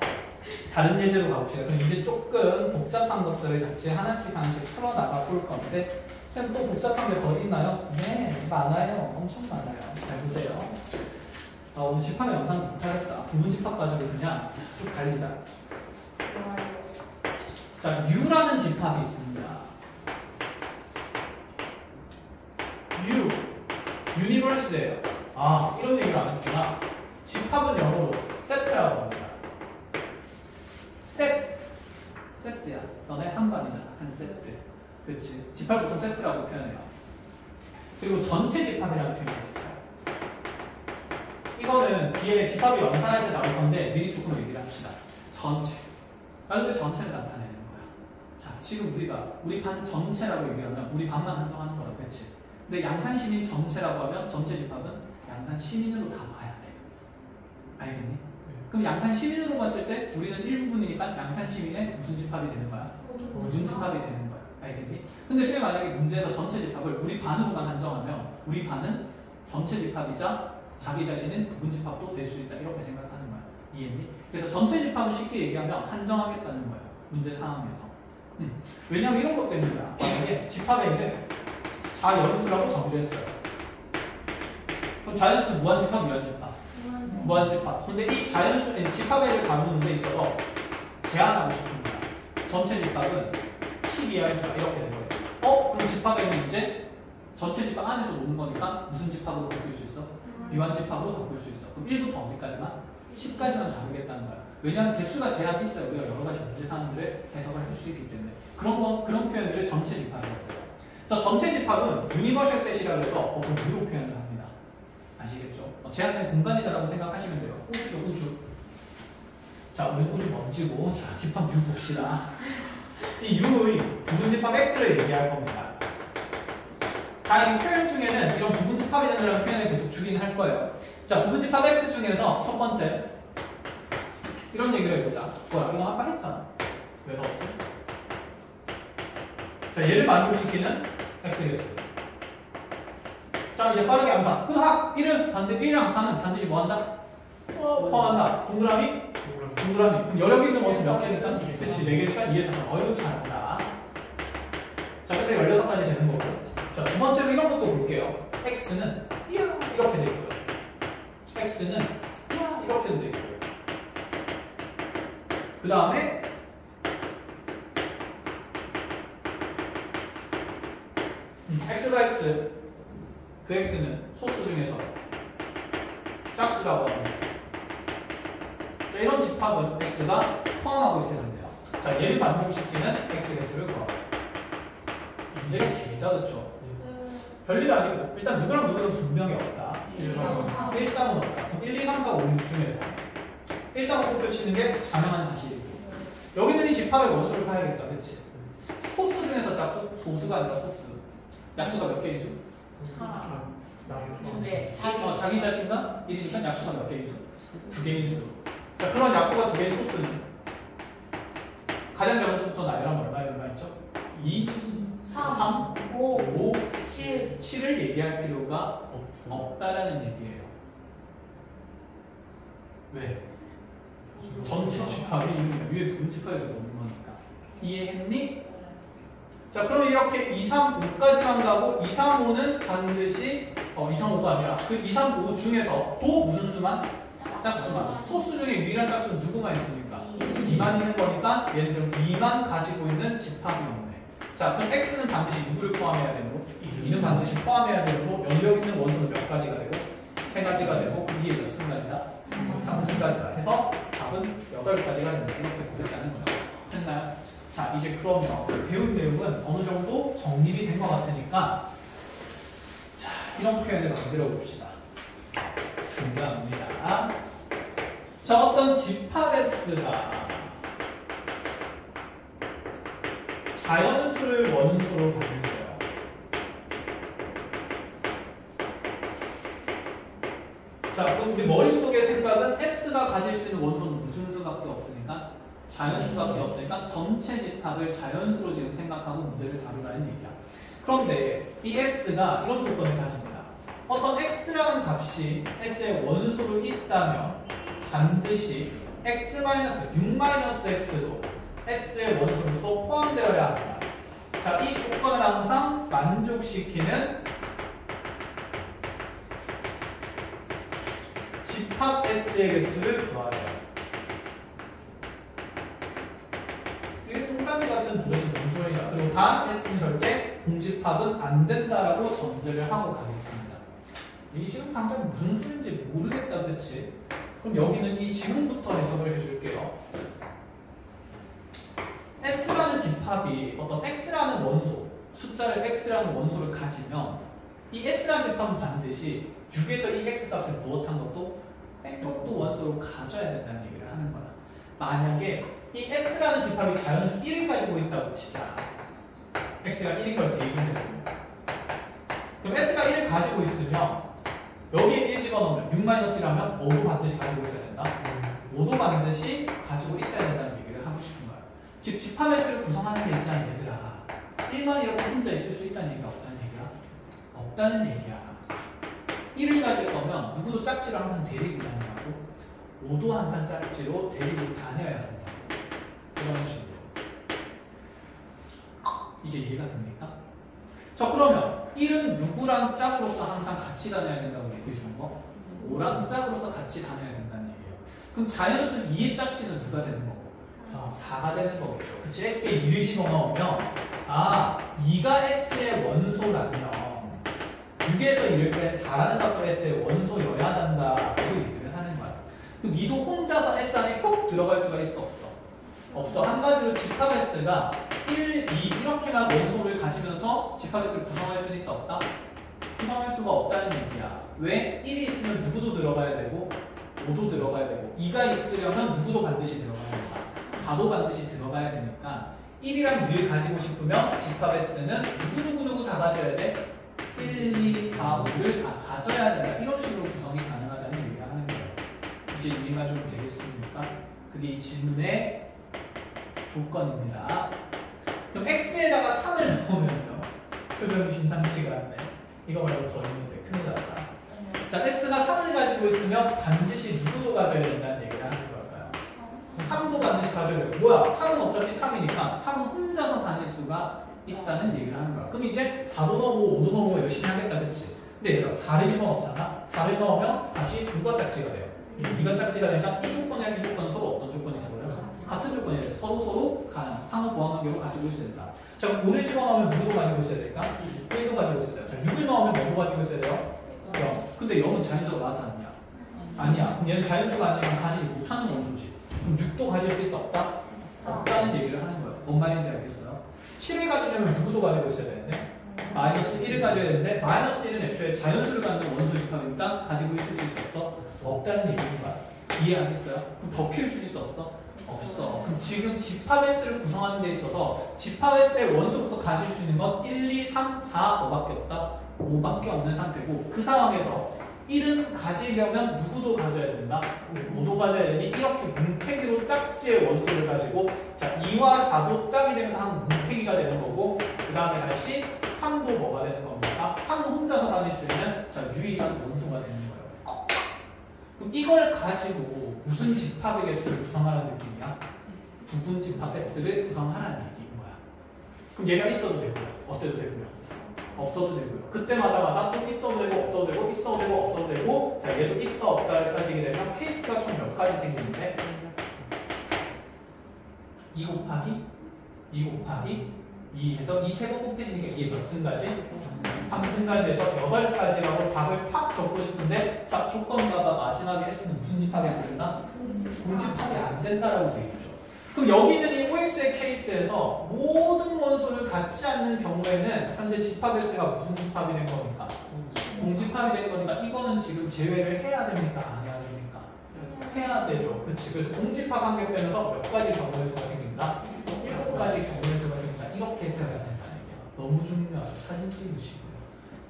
다른 예제로 가봅시다. 그럼 이제 조금 복잡한 것들을 같이 하나씩 풀어나가 볼 건데, 쌤 또 복잡한 게 더 있나요? 네, 많아요. 엄청 많아요. 잘 보세요. 오늘 집합 영상 못하겠다. 부분 집합 가지고 그냥 쭉 달리자. 자, U라는 집합이 있습니다. 유니버스예요. 이런 얘기를 안 했구나. 집합은 영어로 세트라고 합니다. 세트야. 너네 한 반이잖아. 한 세트. 그치? 집합을 보통 세트라고 표현해요. 그리고 전체 집합이라는 표현이 있어요. 이거는 뒤에 집합이 연산할 때 나올 건데 미리 조금 얘기를 합시다. 전체. 말 그대로 전체를 나타내는 거야. 자, 지금 우리 반 전체라고 얘기하면 우리 반만 한정하는 거야. 그치? 근데 양산시민 전체라고 하면 전체 집합은 양산시민으로 다 봐야 돼. 알겠니? 그럼 양산시민으로 봤을 때 우리는 일부분이니까 양산시민의 무슨 집합이 되는 거야? 무슨 집합이 되는 거야. 알겠니? 근데 쌤이 만약에 문제에서 전체 집합을 우리 반으로만 한정하면 우리 반은 전체 집합이자 자기 자신은 부분 집합도 될 수 있다. 이렇게 생각하는 거야. 이해했니? 그래서 전체 집합을 쉽게 얘기하면 한정하겠다는 거야. 문제 상황에서. 왜냐면 이런 것 때문이야. 만약에 집합에 있는 자연수라고 정의를 했어요. 그럼 자연수는 무한집합, 무한집합? 무한집합. 근데 이 자연수, 집합의 다루는 문제에 있어서 제한하고 싶습니다. 전체 집합은 10 이하의 수다. 이렇게 된 거예요. 그럼 집합에 있는 문제? 전체 집합 안에서 노는 거니까 무슨 집합으로 바꿀 수 있어? 유한집합으로 바꿀 수 있어. 그럼 1부터 어디까지만? 10까지만 다루겠다는 거야. 왜냐하면 개수가 제한이 있어요. 우리가 여러 가지 문제 사항들을 해석을 할 수 있기 때문에. 그런 표현들을 전체 집합이라고 해요. 그래서 전체 집합은 유니버셜 셋이라고 해서 그럼 U로 표현을 합니다. 아시겠죠? 제한된 공간이다라고 생각하시면 돼요. 우주죠, 우주. 자, 우리 우주 먼지고, 자, 집합 U 봅시다. 이 U의 부분 집합 X를 얘기할 겁니다. 다행히 표현 중에는 이런 부분 집합이 된다는 표현을 계속 주긴 할 거예요. 자, 부분 집합 X 중에서 첫 번째 이런 얘기를 해보자. 뭐야? 이거 아까 했잖아. 왜 없지? 자, 얘를 만족시키는 X 개수. 자, 이제 빠르게 암산. 으악! 1은 반대 1이랑 4는 반드시 뭐 한다? 포함한다. 동그라미? 동그라미. 그럼 여력 있는 것은 몇 개니까? 그렇지, 4개니까 2에서 3. 어휴, 잘한다. 자, 그래서 16까지 되는 거고. 자, 두 번째로 이런 것도 볼게요. X는 이렇게 돼 있고요. X는 이렇게 돼 있고요. 그 다음에 X가 X. 그 X는 소수 중에서 짝수라고 합니다. 자, 이런 집합은 X가 포함하고 있어야 돼요. 자, 얘를 만족시키는 X 개수를 구하고. 문제가 길죠, 그렇죠? 별일 아니고 일단 누구랑 누구는 분명히 없다. 1, 3은 없다. 1, 2, 3, 4, 5, 6 중에서 1, 3, 5 꼽혀치는 게 자명한 사실이고 여기 있는 이 집합의 원소를 파야겠다. 그치? 소수 중에서 짝수? 소수가 아니라 소수. 약수가 몇 개이죠? 하나. 두 네. 개. 자기 자신과 1이니까 약수가 몇 개이죠? 2개인 수. 자, 그런 약수가 2개인 소수는 가장 작은 수부터 나열하면 얼마 있죠? 2, 3, 5, 7. 7을 얘기할 필요가 없다라는 얘기예요. 왜? 전체 집합이 위에 두 집합에서 넣는 거니까. 이해했니? 자, 그럼 이렇게 2, 3, 5까지만 가고 2, 3, 5는 반드시 2, 3, 5가 아니라 그 2, 3, 5 중에서 또 무슨 수만? 짝수만. 소수 중에 유일한 짝수는 누구만 있습니까? 2만 있는 거니까 얘는 2만 가지고 있는 집합이 없네. 자, 그럼 x는 반드시 누구를 포함해야 되고 2는 반드시 포함해야 되고 연력 있는 원소는 몇 가지가 되고 3가지가 되고 이게 몇 승가지다? 3승가지다 해서 답은 8가지가 된다. 이렇게 보겠다는 거예요. 됐나요? 자, 이제 그러면 배운 내용은 어느 정도 정립이 된 것 같으니까 자, 이런 표현을 만들어 봅시다. 중요합니다. 자, 어떤 집합 S가 자연수를 원소로 가진대요. 자, 그럼 우리 머릿속의 생각은 S가 가질 수 있는 원소는 무슨 수밖에 없으니까 자연수밖에 없으니까 전체 집합을 자연수로 지금 생각하고 문제를 다루라는 얘기야. 그런데 이 S가 이런 조건을 가집니다. 어떤 X라는 값이 S의 원소로 있다면 반드시 X-6-X도 S의 원소로서 포함되어야 한다. 자, 이 조건을 항상 만족시키는 집합 S의 개수를 구하래요. 이게 뚱딴지 같은 도대체 무슨 소리냐. 그리고 단 S는 절대 공집합은 안 된다라고 전제를 하고 가겠습니다. 이 지금 당장 무슨 소리인지 모르겠다, 그치? 그럼 여기는 이 지문부터 해석을 해줄게요. S라는 집합이 어떤 X라는 원소, 숫자를 X라는 원소를 가지면 이 S라는 집합은 반드시 6에서 이 X 값을 무엇한 것도 뺀 것도 원소로 가져야 된다는 얘기를 하는 거야. 만약에 이 S라는 집합이 자연수 1을 가지고 있다고 치자. X가 1인 걸 대입을 해보고. 그럼 S가 1을 가지고 있으면 여기에 1 집어넣으면 6-1이라면 5도 반드시 가지고 있어야 된다. 5도 반드시 가지고 있어야 된다는 얘기를 하고 싶은 거야. 즉 집합 S를 구성하는 게 있잖아, 얘들아. 1만 이렇게 혼자 있을 수 있다는 얘기가 없다는 얘기야? 없다는 얘기야. 1을 가질 거면 누구도 짝지로 항상 대립을 다녀가고 5도 항상 짝지로 대립을 다녀야 된다. 이런 식으로. 이제 이해가 됩니까? 자, 그러면 1은 누구랑 짝으로서 항상 같이 다녀야 된다고 얘기해 주는 거? 5랑 짝으로서 같이 다녀야 된다는 얘기예요. 그럼 자연수 2의 짝지는 누가 되는 거고? 4가 되는 거겠죠. 그치? X에 2를 집어넣으면 2가 S의 원소라면 6에서 1을 뺀 4라는 것도 S의 원소여야 한다고 얘기를 하는 거야. 그럼 니도 혼자서 S 안에 훅 들어갈 수가 있어? 없어? 없어. 한마디로 집합 S가 1, 2 이렇게만 원소를 가지면서 집합 S를 구성할 수는 있다? 없다? 구성할 수가 없다는 얘기야. 왜? 1이 있으면 누구도 들어가야 되고 5도 들어가야 되고 2가 있으려면 누구도 반드시 들어가야 된다. 4도 반드시 들어가야 되니까 1이랑 2를 가지고 싶으면 집합 S는 누구 다 가져야 돼? 1, 2, 4, 5를 다 가져야 된다. 이런 식으로 구성이 가능하다는 얘기를 하는 거예요. 이제 이해가 좀 되겠습니까? 그게 이 질문의 조건입니다. 그럼 X에다가 3을 넣으면요. 표정이 심상치가 않네. 이거 말고 더 있는데 큰일 났다. 자, S가 3을 가지고 있으면 반드시 누구도 가져야 된다는 얘기를 하는 걸까요? 3도 반드시 가져야 돼. 뭐야? 3은 어차피 3이니까 3은 혼자서 다닐 수가 있다는 얘기를 하는 거야. 그럼 이제 4도 넣고 5도 넣고 열심히 하겠다, 그치? 근데 얘들아, 4를 집어넣잖아? 4를 넣으면 다시 누가 짝지가 돼요? 2가 짝지가 되니까 이 조건이랑 이 조건은 서로 어떤 조건이 되고요? 같은 조건이 돼요. 서로 상호 보완 관계로 가지고 있어야 된다. 자, 그럼 5를 집어넣으면 누구도 가지고 있어야 될까? 1도 가지고 있어야 돼요. 자, 6을 넣으면 뭐도 가지고 있어야 돼요? 0. 근데 0은 자연수가 맞아, 아니야? 아니야. 그럼 얘는 자연수가 아니면 가지지 못하는 원소지. 그럼 6도 가질 수 있다, 없다? 없다는 얘기를 하는 거예요. 뭔 말인지 알겠어요? 7을 가지려면 누구도 가지고 있어야 되는데 마이너스 1을 가져야 되는데 마이너스 1은 애초에 자연수를 갖는 원소 집합이니까 가지고 있을 수 있어 없어? 없다는 얘기인 거야. 이해 안 했어요? 그럼 더 키울 수 있어 없어? 없어. 그럼 지금 집합 S를 구성하는 데 있어서 집합 S의 원소로서 가질 수 있는 건 1, 2, 3, 4, 5밖에 없다. 5밖에 없는 상태고 그 상황에서 1은 가지려면 누구도 가져야 된다. 5도 가져야 되니 이렇게 뭉태기로 짝지의 원소를 가지고 자 2와 4도 짝이 되면서 한 뭉태기가 되는 거고 그 다음에 다시 3도 뭐가 되는 겁니까? 3은 혼자서 다닐 수 있는 자 유일한 원소가 되는 거예요. 그럼 이걸 가지고 무슨 집합의 개수를 구성하라는 느낌이야? 부분 집합 S를 구성하라는 얘기인 거야. 그럼 얘가 있어도 되고요. 어때도 되고요. 없어도 되고요. 그때마다마다 또 있어도 되고 없어도 되고 있어도 되고 없어도 되고 자 얘도 있다 없다를 따지게 되면 케이스가 총 몇 가지 생기는데 2 곱하기 2 해서 이 세 번 곱해지니까 이게 몇 승가지? 3승가지에서 8가지라고 답을 탁 적고 싶은데 자 조건마다 마지막에 S는 무슨 집합이 안 된다? 공집합이 안 된다라고 되어 있죠. 그럼 여기 있는 이 OX의 케이스에서 모든 원소를 갖지 않는 경우에는 현재 집합 S가 무슨 집합이 된 겁니까? 공집합이 된 거니까 이거는 지금 제외를 해야 됩니까? 안 해야 됩니까? 해야 되죠. 그치. 그래서 공집합 한 개 빼면서 몇 가지 경우의 수가 생긴다? 몇 가지 경우의 수가 생긴다. 이렇게 해석해야 된다는 얘기야. 너무 중요하죠. 사진 찍으시고요.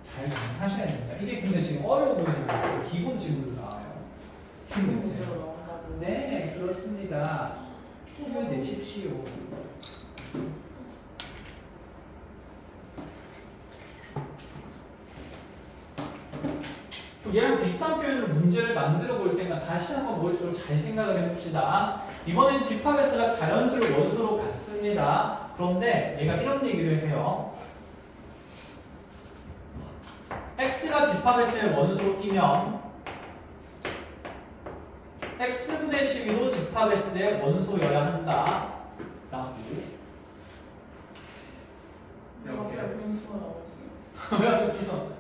잘 하셔야 됩니다. 이게 근데 지금 어려워 보이지 않고 기본 질문으로 나와요. 힘내세요. 네, 그렇습니다. 힘을 내십시오. 얘랑 비슷한 표현으로 문제를 만들어 볼 테니까 다시 한번 머릿속으로 잘 생각을 해봅시다. 이번엔 집합 S가 자연수를 원소로 갖습니다. 그런데 얘가 이런 얘기를 해요. X가 집합 S의 원소이면 X분의 12도 집합 S의 원소여야 한다. 라고. 이렇게. 왜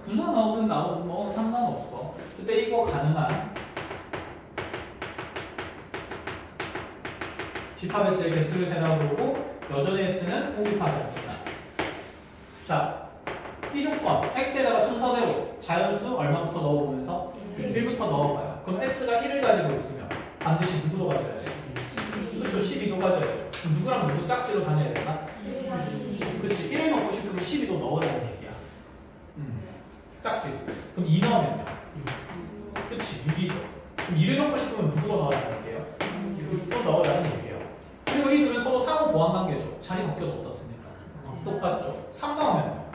분수가 나오든 나오든 뭐 상관없어. 근데 이거 가능한 집합 S의 개수를 세라고 여전히 S는 호흡하겠습니다. 자, 이 조건 X에다가 순서대로 자연수 얼마부터 넣어보면서 1부터 넣어봐요. 그럼 S가 1을 가지고 있으면 반드시 누구도 가져야 돼? 그렇죠. 12도 가져야 돼. 그럼 누구랑 누구 짝지로 다녀야 되나? 그렇지. 1을 넣고 싶으면 12도 넣으라는 얘기야. 짝지. 그럼 2 넣으면요? 6. 그렇지. 6이죠. 그럼 2를 넣고 싶으면 누구도 넣으라는 얘기예요? 6을 또 넣으라는 얘기예요. 그리고 이 둘은 서로 상호 보완 관계죠. 자리 바뀌어도 어떻습니까? 똑같죠. 3 넣으면요?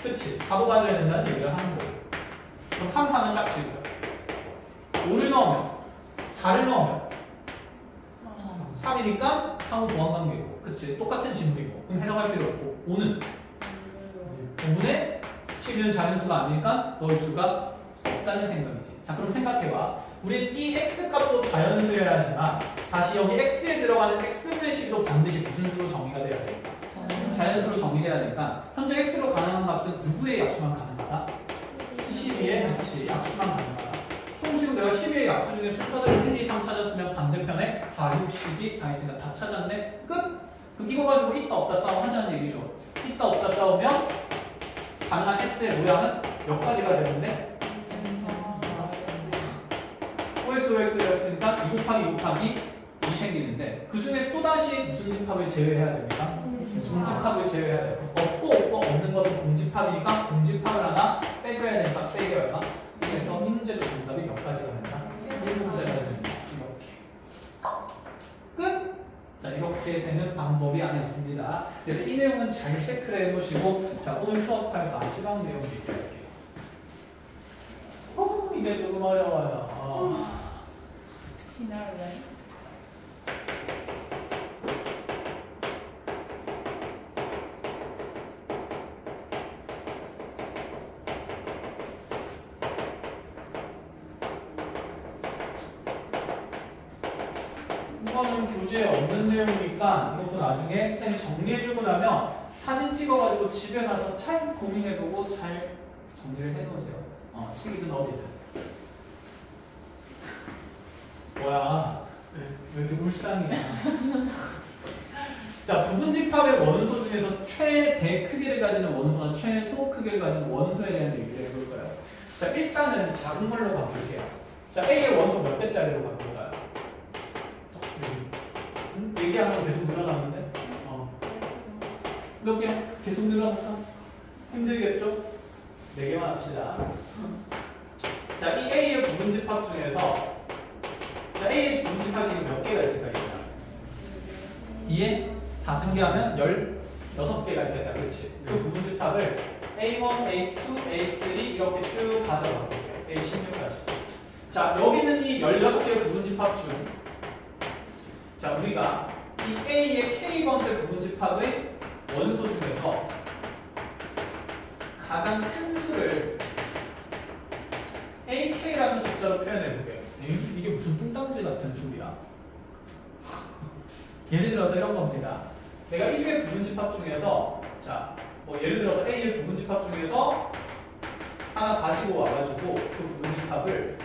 그치. 4도 가져야 된다는 얘기를 하는 거예요. 그럼 3, 4는 짝지고요. 5를 넣으면 4를 넣으면 3이니까 상호 보완 관계고 그치. 똑같은 지문이고 그럼 해석할 필요 없고 5는 5분의 12는 자연수가 아니니까 넣을 수가 없다는 생각이지. 자 그럼 생각해봐. 우린 이 X값도 자연수여야지만 다시 여기 X에 들어가는 X분의 12도 반드시 무슨 수로 정의가 돼야 돼? 자연수로 정의돼야 되니까 현재 X로 가능한 값은 누구의 약수만 가능하다? 12의 그치 약수만 가능하다. 그럼 지금 내가 12의 약수 중에 순서대로 1, 2, 3 찾았으면 반대편에 4, 6, 12 다 있으니까 다 찾았네? 끝? 그럼 이거 가지고 있다 없다 싸움 하자는 얘기죠. 있다 없다 싸우면 가능한 S의 모양은 몇 가지가 되는데 OX, OX가 있으니까 2 곱하기 2 생기는데 그 중에 또다시 무슨 집합을 제외해야 됩니까? 공집합을 제외해야 돼요. 없고 없는 것은 공집합이니까 공집합을 하나 빼줘야 되니까 빼줘야. 그래서 이 문제도 정답이 몇 가지가 된다? 1문제가 됩니다. 이렇게. 끝! 자, 이렇게 되는 방법이 안에 있습니다. 그래서 이 내용은 잘 체크를 해보시고 자, 오늘 수업할 마지막 내용 얘기할게요. 이게 조금 어려워요. 이거는 교재에 없는 내용이니까 이것도 나중에 쌤이 정리해주고 나면 사진 찍어가지고 집에 가서 잘 고민해보고 잘 정리를 해놓으세요. 책이든 어디든. 뭐야? 왜 이렇게 울상이야? 자, 부분집합의 원소 중에서 최대 크기를 가지는 원소나 최소 크기를 가지는 원소에 대한 얘기를 해볼까요? 자, 일단은 작은 걸로 바꿀게요. 자, A의 원소 몇 대짜리로 바꿀까요? 얘기하면 계속 늘어나는데 몇 개? 계속 늘어날까? 힘들겠죠? 4개만 합시다. 자, 이 A의 부분집합 중에서 자, A의 부분집합이 지금 몇 개가 있을까? 2에 4승계하면 16개가 있겠다. 그렇지? 그 부분집합을 A1, A2, A3 이렇게 쭉 가져가 볼게요. A16까지. 자, 여기는 이 16개의 부분집합 중 자, 우리가 이 A의 K번째 부분집합의 원소 중에서 가장 큰 수를 AK라는 숫자로 표현해볼게요. 이게 무슨 뚱땅지 같은 소리야? 예를 들어서 이런 겁니다. 내가 이 중에 부분집합 중에서 자, 뭐 예를 들어서 A의 부분집합 중에서 하나 가지고 와가지고 그 부분집합을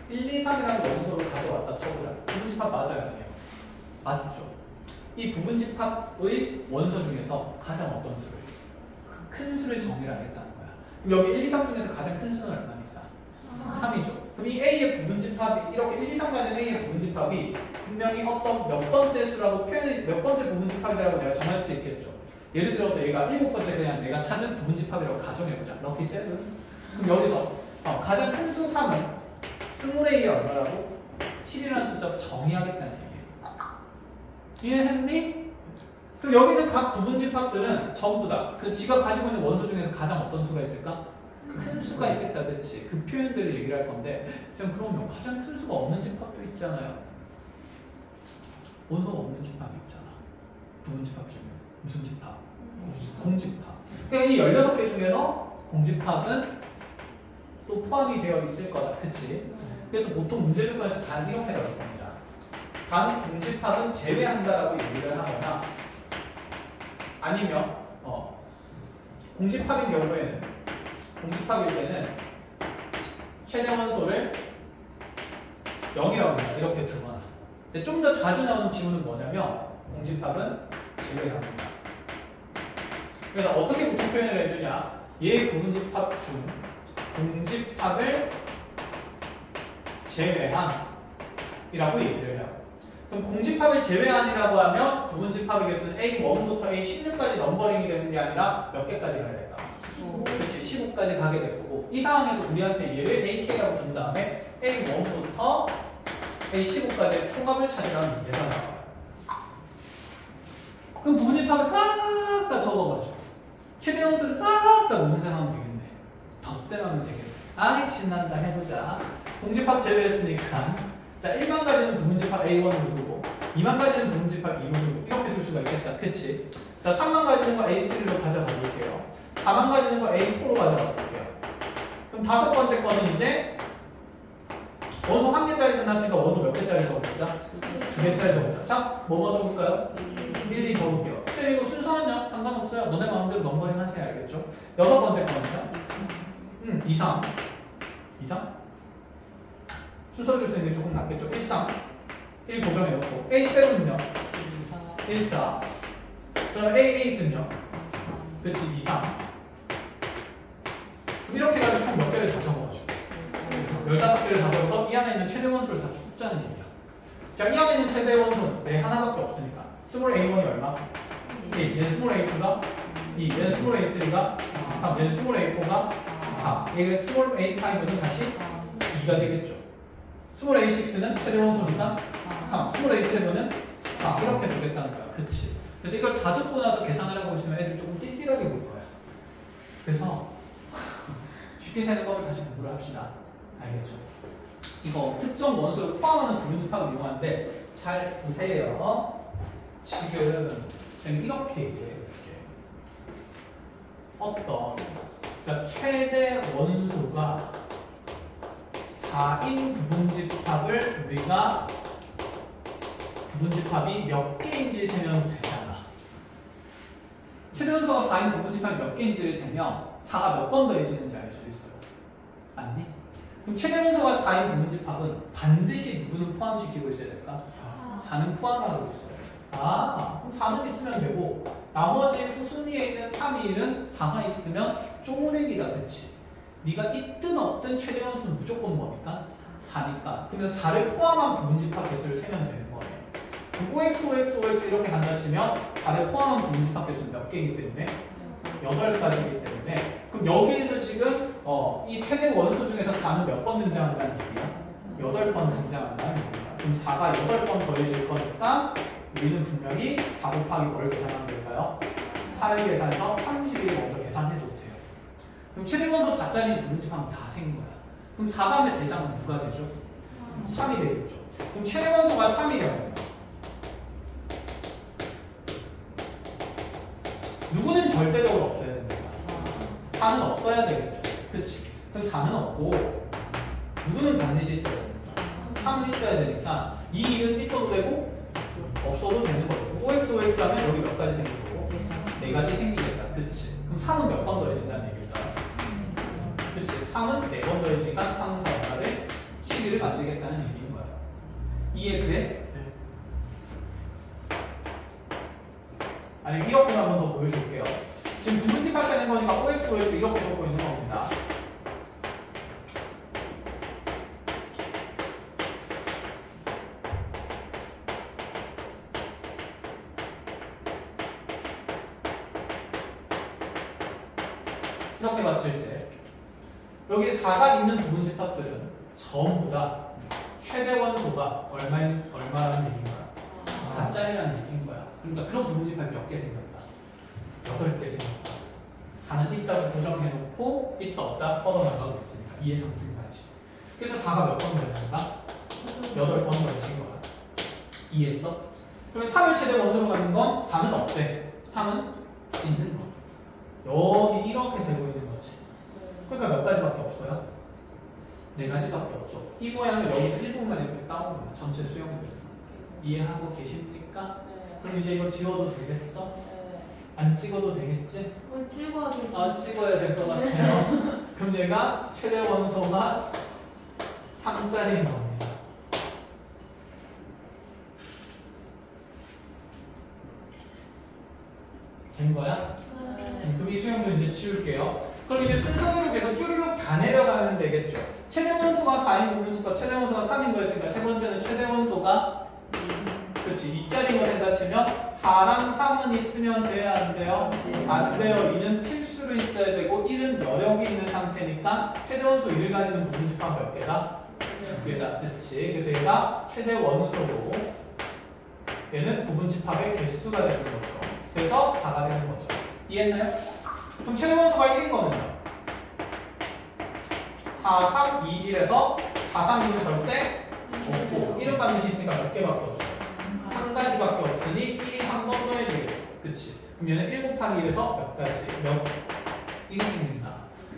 1, 2, 3이라는 원소로 가져왔다 쳐보자. 부분집합 맞아요? 아니에요? 맞죠? 이 부분집합의 원소 중에서 가장 어떤 수를? 큰 수를 정의를 하겠다는 거야. 그럼 여기 1, 2, 3 중에서 가장 큰 수는 얼마입니까? 3이죠. 그럼 이 A의 부분집합이 이렇게 1, 2, 3 가진 A의 부분집합이 분명히 어떤 몇 번째 수라고 표현이 몇 번째 부분집합이라고 내가 정할 수 있겠죠. 예를 들어서 얘가 7번째 그냥 내가 찾은 부분집합이라고 가정해보자. 럭키 7. 그럼 여기서 가장 큰 수 3은 스몰 A가 얼마라고? 7이라는 숫자 정의하겠다는 얘기예요. 이해했니? 그럼 여기는 각 부분집합들은 전부 다 그 지가 가지고 있는 원소 중에서 가장 어떤 수가 있을까? 큰 수가 있겠다, 그렇지? 그 표현들을 얘기를 할 건데, 선생님 그러면 가장 큰 수가 없는 집합도 있잖아요. 원소가 없는 집합이 있잖아. 부분집합 중에 무슨 집합? 공집합. 그러니까 이 16개 중에서 공집합은 또 포함이 되어 있을 거다, 그렇지? 그래서 보통 문제 조건에서 단 이렇게 나올 겁니다. 단 공집합은 제외한다라고 얘기를 하거나 아니면 공집합인 경우에는 공집합일 때는 최대 원소를 0이라고 합니다. 이렇게 두거나. 근데 좀 더 자주 나오는 지문은 뭐냐면 공집합은 제외합니다. 그래서 어떻게 보통 표현을 해주냐? 얘의 부분집합 중 공집합을 제외한 이라고 얘기를 해요. 그럼 공집합을 제외한이라고 하면 부분집합의 개수는 A1부터 A16까지 넘버링이 되는 게 아니라 몇 개까지 가야 될까? 그렇지, 15까지 가게 될 거고 이 상황에서 우리한테 얘를 AK라고 둔 다음에 A1부터 A15까지의 총합을 찾으라는 문제가 나와요. 그럼 부분집합을 싹 다 적어버리죠. 최대 원소를 싹 다 무슨 생각하면 되겠네. 덧셈하면 되겠네. 아이 신난다. 해보자. 공집합 제외했으니까 자 1만 가지는 부분집합 A1으로 두고 2만 가지는 부분집합 2으로 이렇게 둘 수가 있겠다. 그치? 자 3만 가지는 거 A3로 가져가 볼게요. 4만 가지는 거 A4로 가져가 볼게요. 그럼 5번째 거는 이제 원소 1개짜리 끝났으니까 원소 몇 개짜리 적어보자? 2개짜리 적어보자. 자, 뭐 적을까요? 1, 2 적을게요. 쌤 이거 순서는요? 상관없어요. 너네 마음대로 넘버링 하셔야 알겠죠? 6번째 거는요? 2, 3 2, 3? 순서대로 쓰는 게 조금 낫겠죠? 1, 3 1 고정해놓고 A7은요? 1, 4 그럼 A8은요? 그렇지 2, 3 이렇게 해가지고 총 몇 개를 다 적어가지고 15개를 다 적어서 이 안에 있는 최대 원소를 다 숫자는 얘기야. 자, 이 안에 있는 최대 원소는 내 하나밖에 없으니까 스몰 A1이 얼마? 1 얘는 스몰 A2가 2 얘는 스몰 A3가 3 얘는 스몰 A4가 4 얘는 스몰 A5는 다시 2가 되겠죠. 스몰 A6는 최대 원소니까 3 스몰 A7은 4 이렇게 되겠다는 거야. 그치? 그래서 이걸 다 적고 나서 계산을 하고 있으면 애들 조금 띨띨하게 볼 거야. 그래서 쉽게 세는 법을 다시 공부를 합시다. 알겠죠? 이거 특정 원소를 포함하는 부분집합을 이용하는데 잘 보세요. 지금 이렇게 얘기해 볼게. 그러니까 최대 원소가 4인 부분집합을 우리가 부분집합이 몇 개인지 세면 되잖아. 최대 원소가 4인 부분집합이 몇 개인지를 세면 4가 몇 번 더해지는지 알 수 있어요. 맞니? 그럼 최대 원소가 4인 부분집합은 반드시 누구는 포함시키고 있어야 될까? 4는 포함하고 있어요. 그럼 4는 있으면 되고 나머지 후순위에 있는 3, 1은 4가 있으면 쪼무레기다. 그치? 네가 있든 없든 최대 원소는 무조건 뭐니까? 4니까. 그러면 4를 포함한 부분집합 개수를 세면 되는 거예요. OX, OX, OX 이렇게 간다 치면 4대 포함한 부분집합 개수는 몇 개이기 때문에 8가지이기 때문에 그럼 여기에서 지금 이 최대 원소 중에서 4는 몇 번 등장한다는 얘기야? 8번 등장한다는 얘기야. 그럼 4가 8번 더해질 거니까 우리는 분명히 4 곱하기 뭘 계산하면 될까요? 8 계산해서 31을 먼저 계산해도 돼요. 그럼 최대 원소 4짜리 부분집합은 다 생긴 거야. 그럼 4 다음에 대장은 누가 되죠? 3이 되겠죠. 그럼 최대 원소가 3이려면 누구는 절대적으로 없어야 된다. 4는 없어야 되겠죠. 그치? 그럼 4는 없고 누구는 반드시 있어야 된다. 3은 있어야 되니까 이 일은 있어도 되고 없어도 되는 거고 OX, OX 하면 여기 몇 가지 생기고 4가지 생기겠다. 그치? 그럼 3은 몇 번 더해진다는 얘기일까? 그치? 3은 4번 더해지니까 3, 4, 4를 11을 만들겠다는 얘기인 거야. 이해돼? 아니 이렇게 한번 더 보여줄게요. 지금 부분집합 되는 거니까 OX, OX 이렇게 적고 있는 겁니다. 이렇게 봤을 때 여기 4가 있는 부분집합들은 전부 다 최대 원소가 얼마라는 얘기인가? 4짜리라는 얘기인 거야. 그러니까 그런 부분집합이 몇 개 생겼다? 8개 생겼다. 4는 있다고 고정해놓고 있다 없다 뻗어나가고 있으니까 이해 상승까지. 그래서 4가 몇 번 더해진다? 8번 더해진 거야. 이해했어? 그러면 3을 최대 원소로 가는 건 4는 없대. 3은 있는 거. 여기 이렇게 재고 있는 거지. 그러니까 몇 가지밖에 없어요? 4가지밖에 없죠. 이 모양을 여기서 1분만 이렇게 따온 거야. 전체 수용물에서. 이해하고 계십니까? 그럼 이제 이거 지워도 되겠어? 안 찍어도 되겠지? 찍어야 돼. 찍어야 될 것 같아요. 그럼 얘가 최대 원소가 3짜리인 겁니다. 된 거야? 그럼 이 수용도 이제 지울게요. 그럼 이제 순서대로 계속 쭈르륵 다 내려가면 되겠죠. 최대 원소가 4인 부분집합, 최대 원소가 3인 거였으니까 세 번째는 최대 원소가 그렇지 2짜리인 거 된다 치면 4랑 3은 있으면 돼야 안 돼요? 안 돼요. 2는 필수로 있어야 되고 1은 여력이 있는 상태니까 최대 원소 1을 가지는 부분집합 몇 개다? 2개다. 그렇지. 그래서 얘가 최대 원소고 얘는 부분집합의 개수가 되는 거죠. 그래서 4가 되는 거죠. 이해했나요? 그럼 최대 원소가 1인 거는요? 4, 3, 2, 1에서 4, 3, 2는 절대 없고 1은 반드시 있으니까 몇 개밖에 없어요? 한 가지밖에 없으니 1이 한 번 더해지겠죠. 그치? 그럼 얘는 1 곱하기 1에서 몇 가지? 몇 1이 생긴다.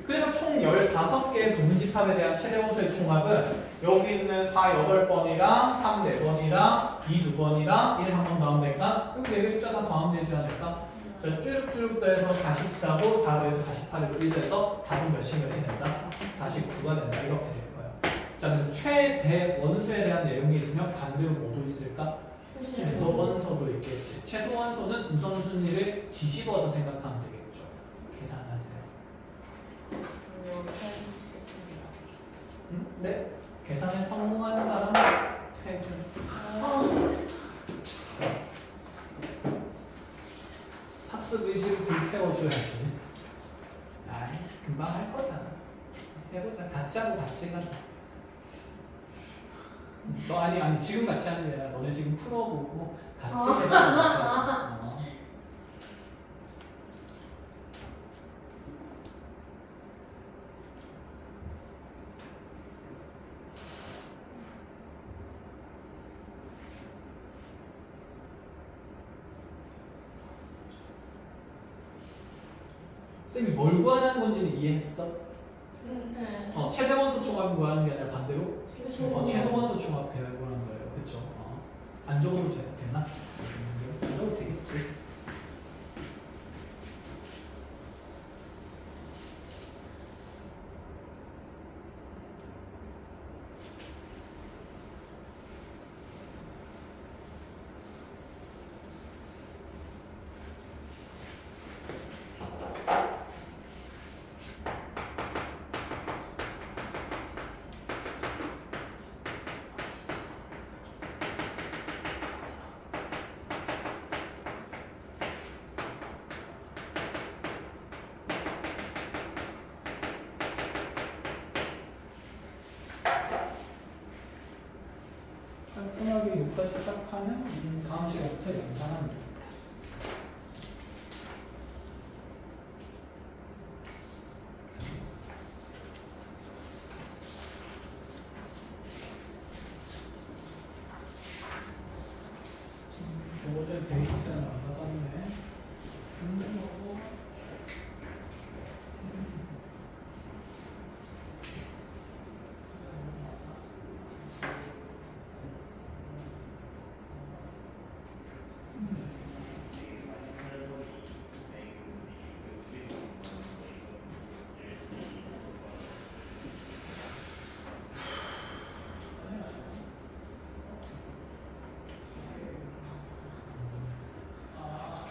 그래서 총 15개의 부분집합에 대한 최대 원소의 총합은 여기 있는 4, 8번이랑 3, 4번이랑 2, 2번이랑 1 한 번 더하면 될까? 여기 4개 숫자 다 더하면 되지 않을까? 자, 쭈룩쭈룩 더해서 44고 4 더해서 48이고 1 더해서 답은 몇이 된다? 49가 된다. 이렇게 될 거예요. 자, 그래서 최대 원소에 대한 내용이 있으면 반대로 뭐도 있을까? 최소 원소도 있겠지. 최소 원소는 우선순위를 뒤집어서 생각하면 되겠죠. 계산하세요. 네? 계산에 성공한 사람 퇴근. 학습 의지를 불태워줘야지. 아이, 금방 할 거잖아. 해보자. 같이 하고 같이 가자. 너 아니 지금 같이 하는 게 아니라 너네 지금 풀어보고 같이 해보자. 쌤이 뭘 구하는 건지는 이해했어? 네. 최대 원소 총합을 구하는 게 아니라 반대로 최소 원소 총합 구하는 거예요. 그쵸? 안 적어도 되나? 안 적어도 되겠지. 하면 다음 시간부터 연산하면 됩니다. 어제 데이트는 안 받았네.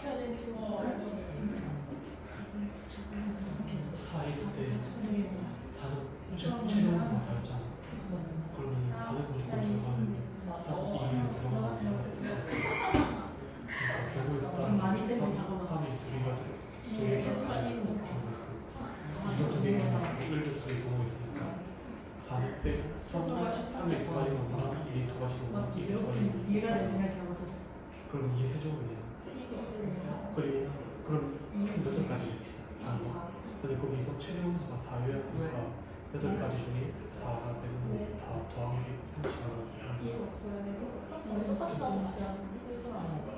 해야 되는지 사일 때 최종 다였잖아. 그러면 4대 무조건 들어가는 2일 들어가는 결국에 따라 많이 뺐네, 잠깐만. 3일 둘이가 이거 두 개가 1도 두 개 보고 있으니까 4일 빼 3일 두 가지가 오나 2일 두 가지가 오나 2일 두 가지가 오나 뒤가 내 생각 잘못했어. 그럼 이게 세제곱이야. 그리고 그럼 총 8가지 근데 거기서 최대 원수가 4여였으니까 8가지 중에 4가 되는 다 더하기 30가 이해가 없어야 되고.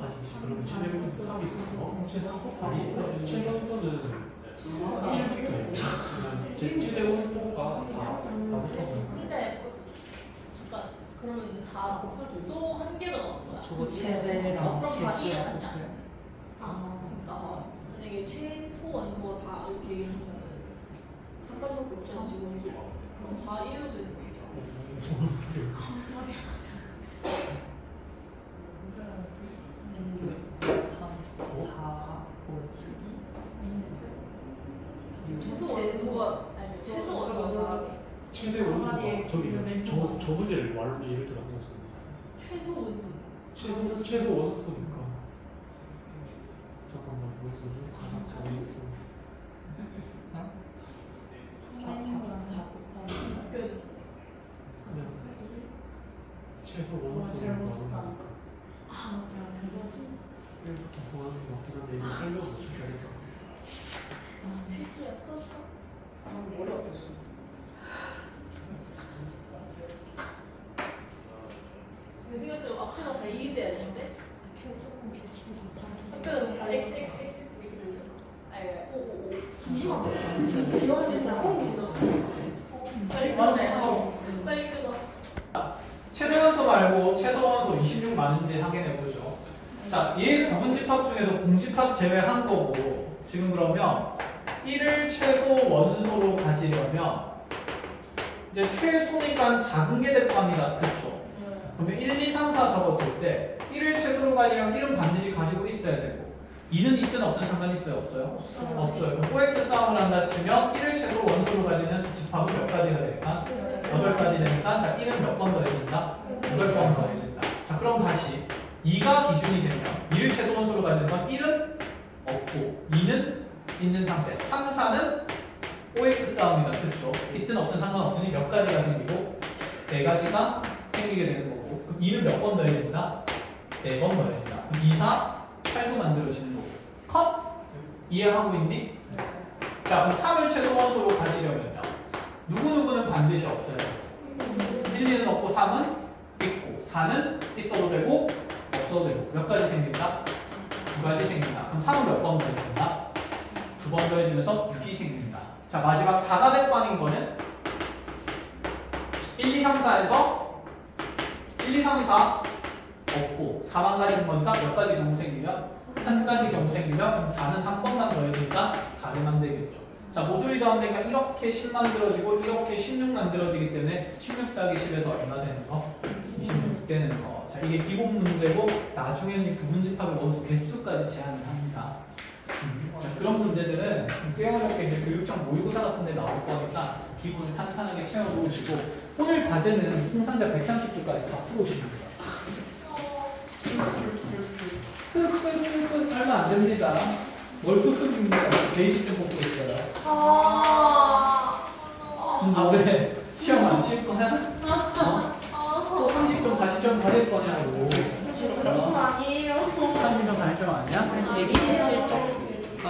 아니지 그럼 최대 원수 3이 있어? 최대 원수는 1부터 최대 원수가 4부터 근데 잠깐 그러면 이제 4 곱하기 또 한 개가 나온 거야. 저거 최대랑 그럼 다 개수야. 1 아니야? 그러니까 만약에 최소 원소가 4 이렇게 얘기하면은 상가적으로 없어지고 원소가 그럼 다 1로 되는 거야. 최소 원소가 아니 최소 원소가 4 최대 원수가 저 문제를 말로 예를 들어 한 최소 원소 최대 원수니까 잠깐만 원수 중 가장 작은 수 그냥 최소 원수를 말하니까 1부터 구하는 게 맞긴 한데 이거 설명을 어떻게 할까? 머리 아팠어. 내 생각대로 앞에가 다 2이 돼야 되는데 앞에가 다 XXXX 이렇게 되잖아. 아니 555 잠시만. 지금 들어가진다. 빨리 맞네. 끊어. 빨리 끊어. 최대 원소 말고 최소 원소 26 맞는지 확인해 보죠. 자, 얘 부분집합 중에서 공집합 제외한 거고 지금 그러면 1을 최소 원소로 가지려면 이제 최소니까 작은 게 대빵이다, 그렇죠? 그러면 1, 2, 3, 4 적었을 때 1을 최소로 가지려면 1은 반드시 가지고 있어야 되고 2는 있든 없든 상관이 있어요? 없어요? 없어요. 그럼 OX 싸움을 한다 치면 1을 최소 원소로 가지는 집합은 몇 가지가 되니까? 8가지 되니까 자 1은 몇 번 더해진다? 8번 더해진다. 자 그럼 다시 2가 기준이 되면 2를 최소 원소로 가지는 건 1은 없고 2는 있는 상태. 3, 4는 OX 싸움이다. 그렇죠? 있든 없든 상관없으니 몇 가지가 생기고 4가지가 생기게 되는 거고 그럼 2는 몇 번 더해진다? 4번 더해진다. 그럼 2, 4, 8도 만들어지는 거고 컷? 이해하고 있니? 자 그럼 3을 최소 원소로 가지려면요 누구누구는 반드시 없어야 돼요. 1, 2는 없고 3은 있고 4는 있어도 되고 없어도 되고 몇 가지 생긴다? 2가지 생긴다. 그럼 3은 몇 번 더해진다? 2번 더해지면서 6이 생긴다. 자 마지막 4가 대빵인 거는 1, 2, 3, 4에서 1, 2, 3은 다 없고 4만 가지 거니까 몇 가지 경우 생기면? 한 가지 경우 생기면 그럼 4는 한 번만 더해지니까 4대만 되겠죠. 자 모조리 더하니까 이렇게 10 만들어지고 이렇게 16 만들어지기 때문에 16 더하기 10에서 얼마 되는 거? 26 되는 거. 자 이게 기본 문제고 나중에는 이 부분집합의 원소 개수까지 제한을 합니다. 자 그런 문제들은 꽤 어렵게 이제 교육청 모의고사 같은 데 나올 거니까 기본을 탄탄하게 채워놓으시고 오늘 과제는 통상자 130조까지 다 풀어오시면 돼요. 끝 얼마 안 됩니다. 뭘 끄습니다. 베이비쌤 뽑고 있어요. 왜? 시험 안 칠 거야? 또 30점 다시 좀 받을 거냐고.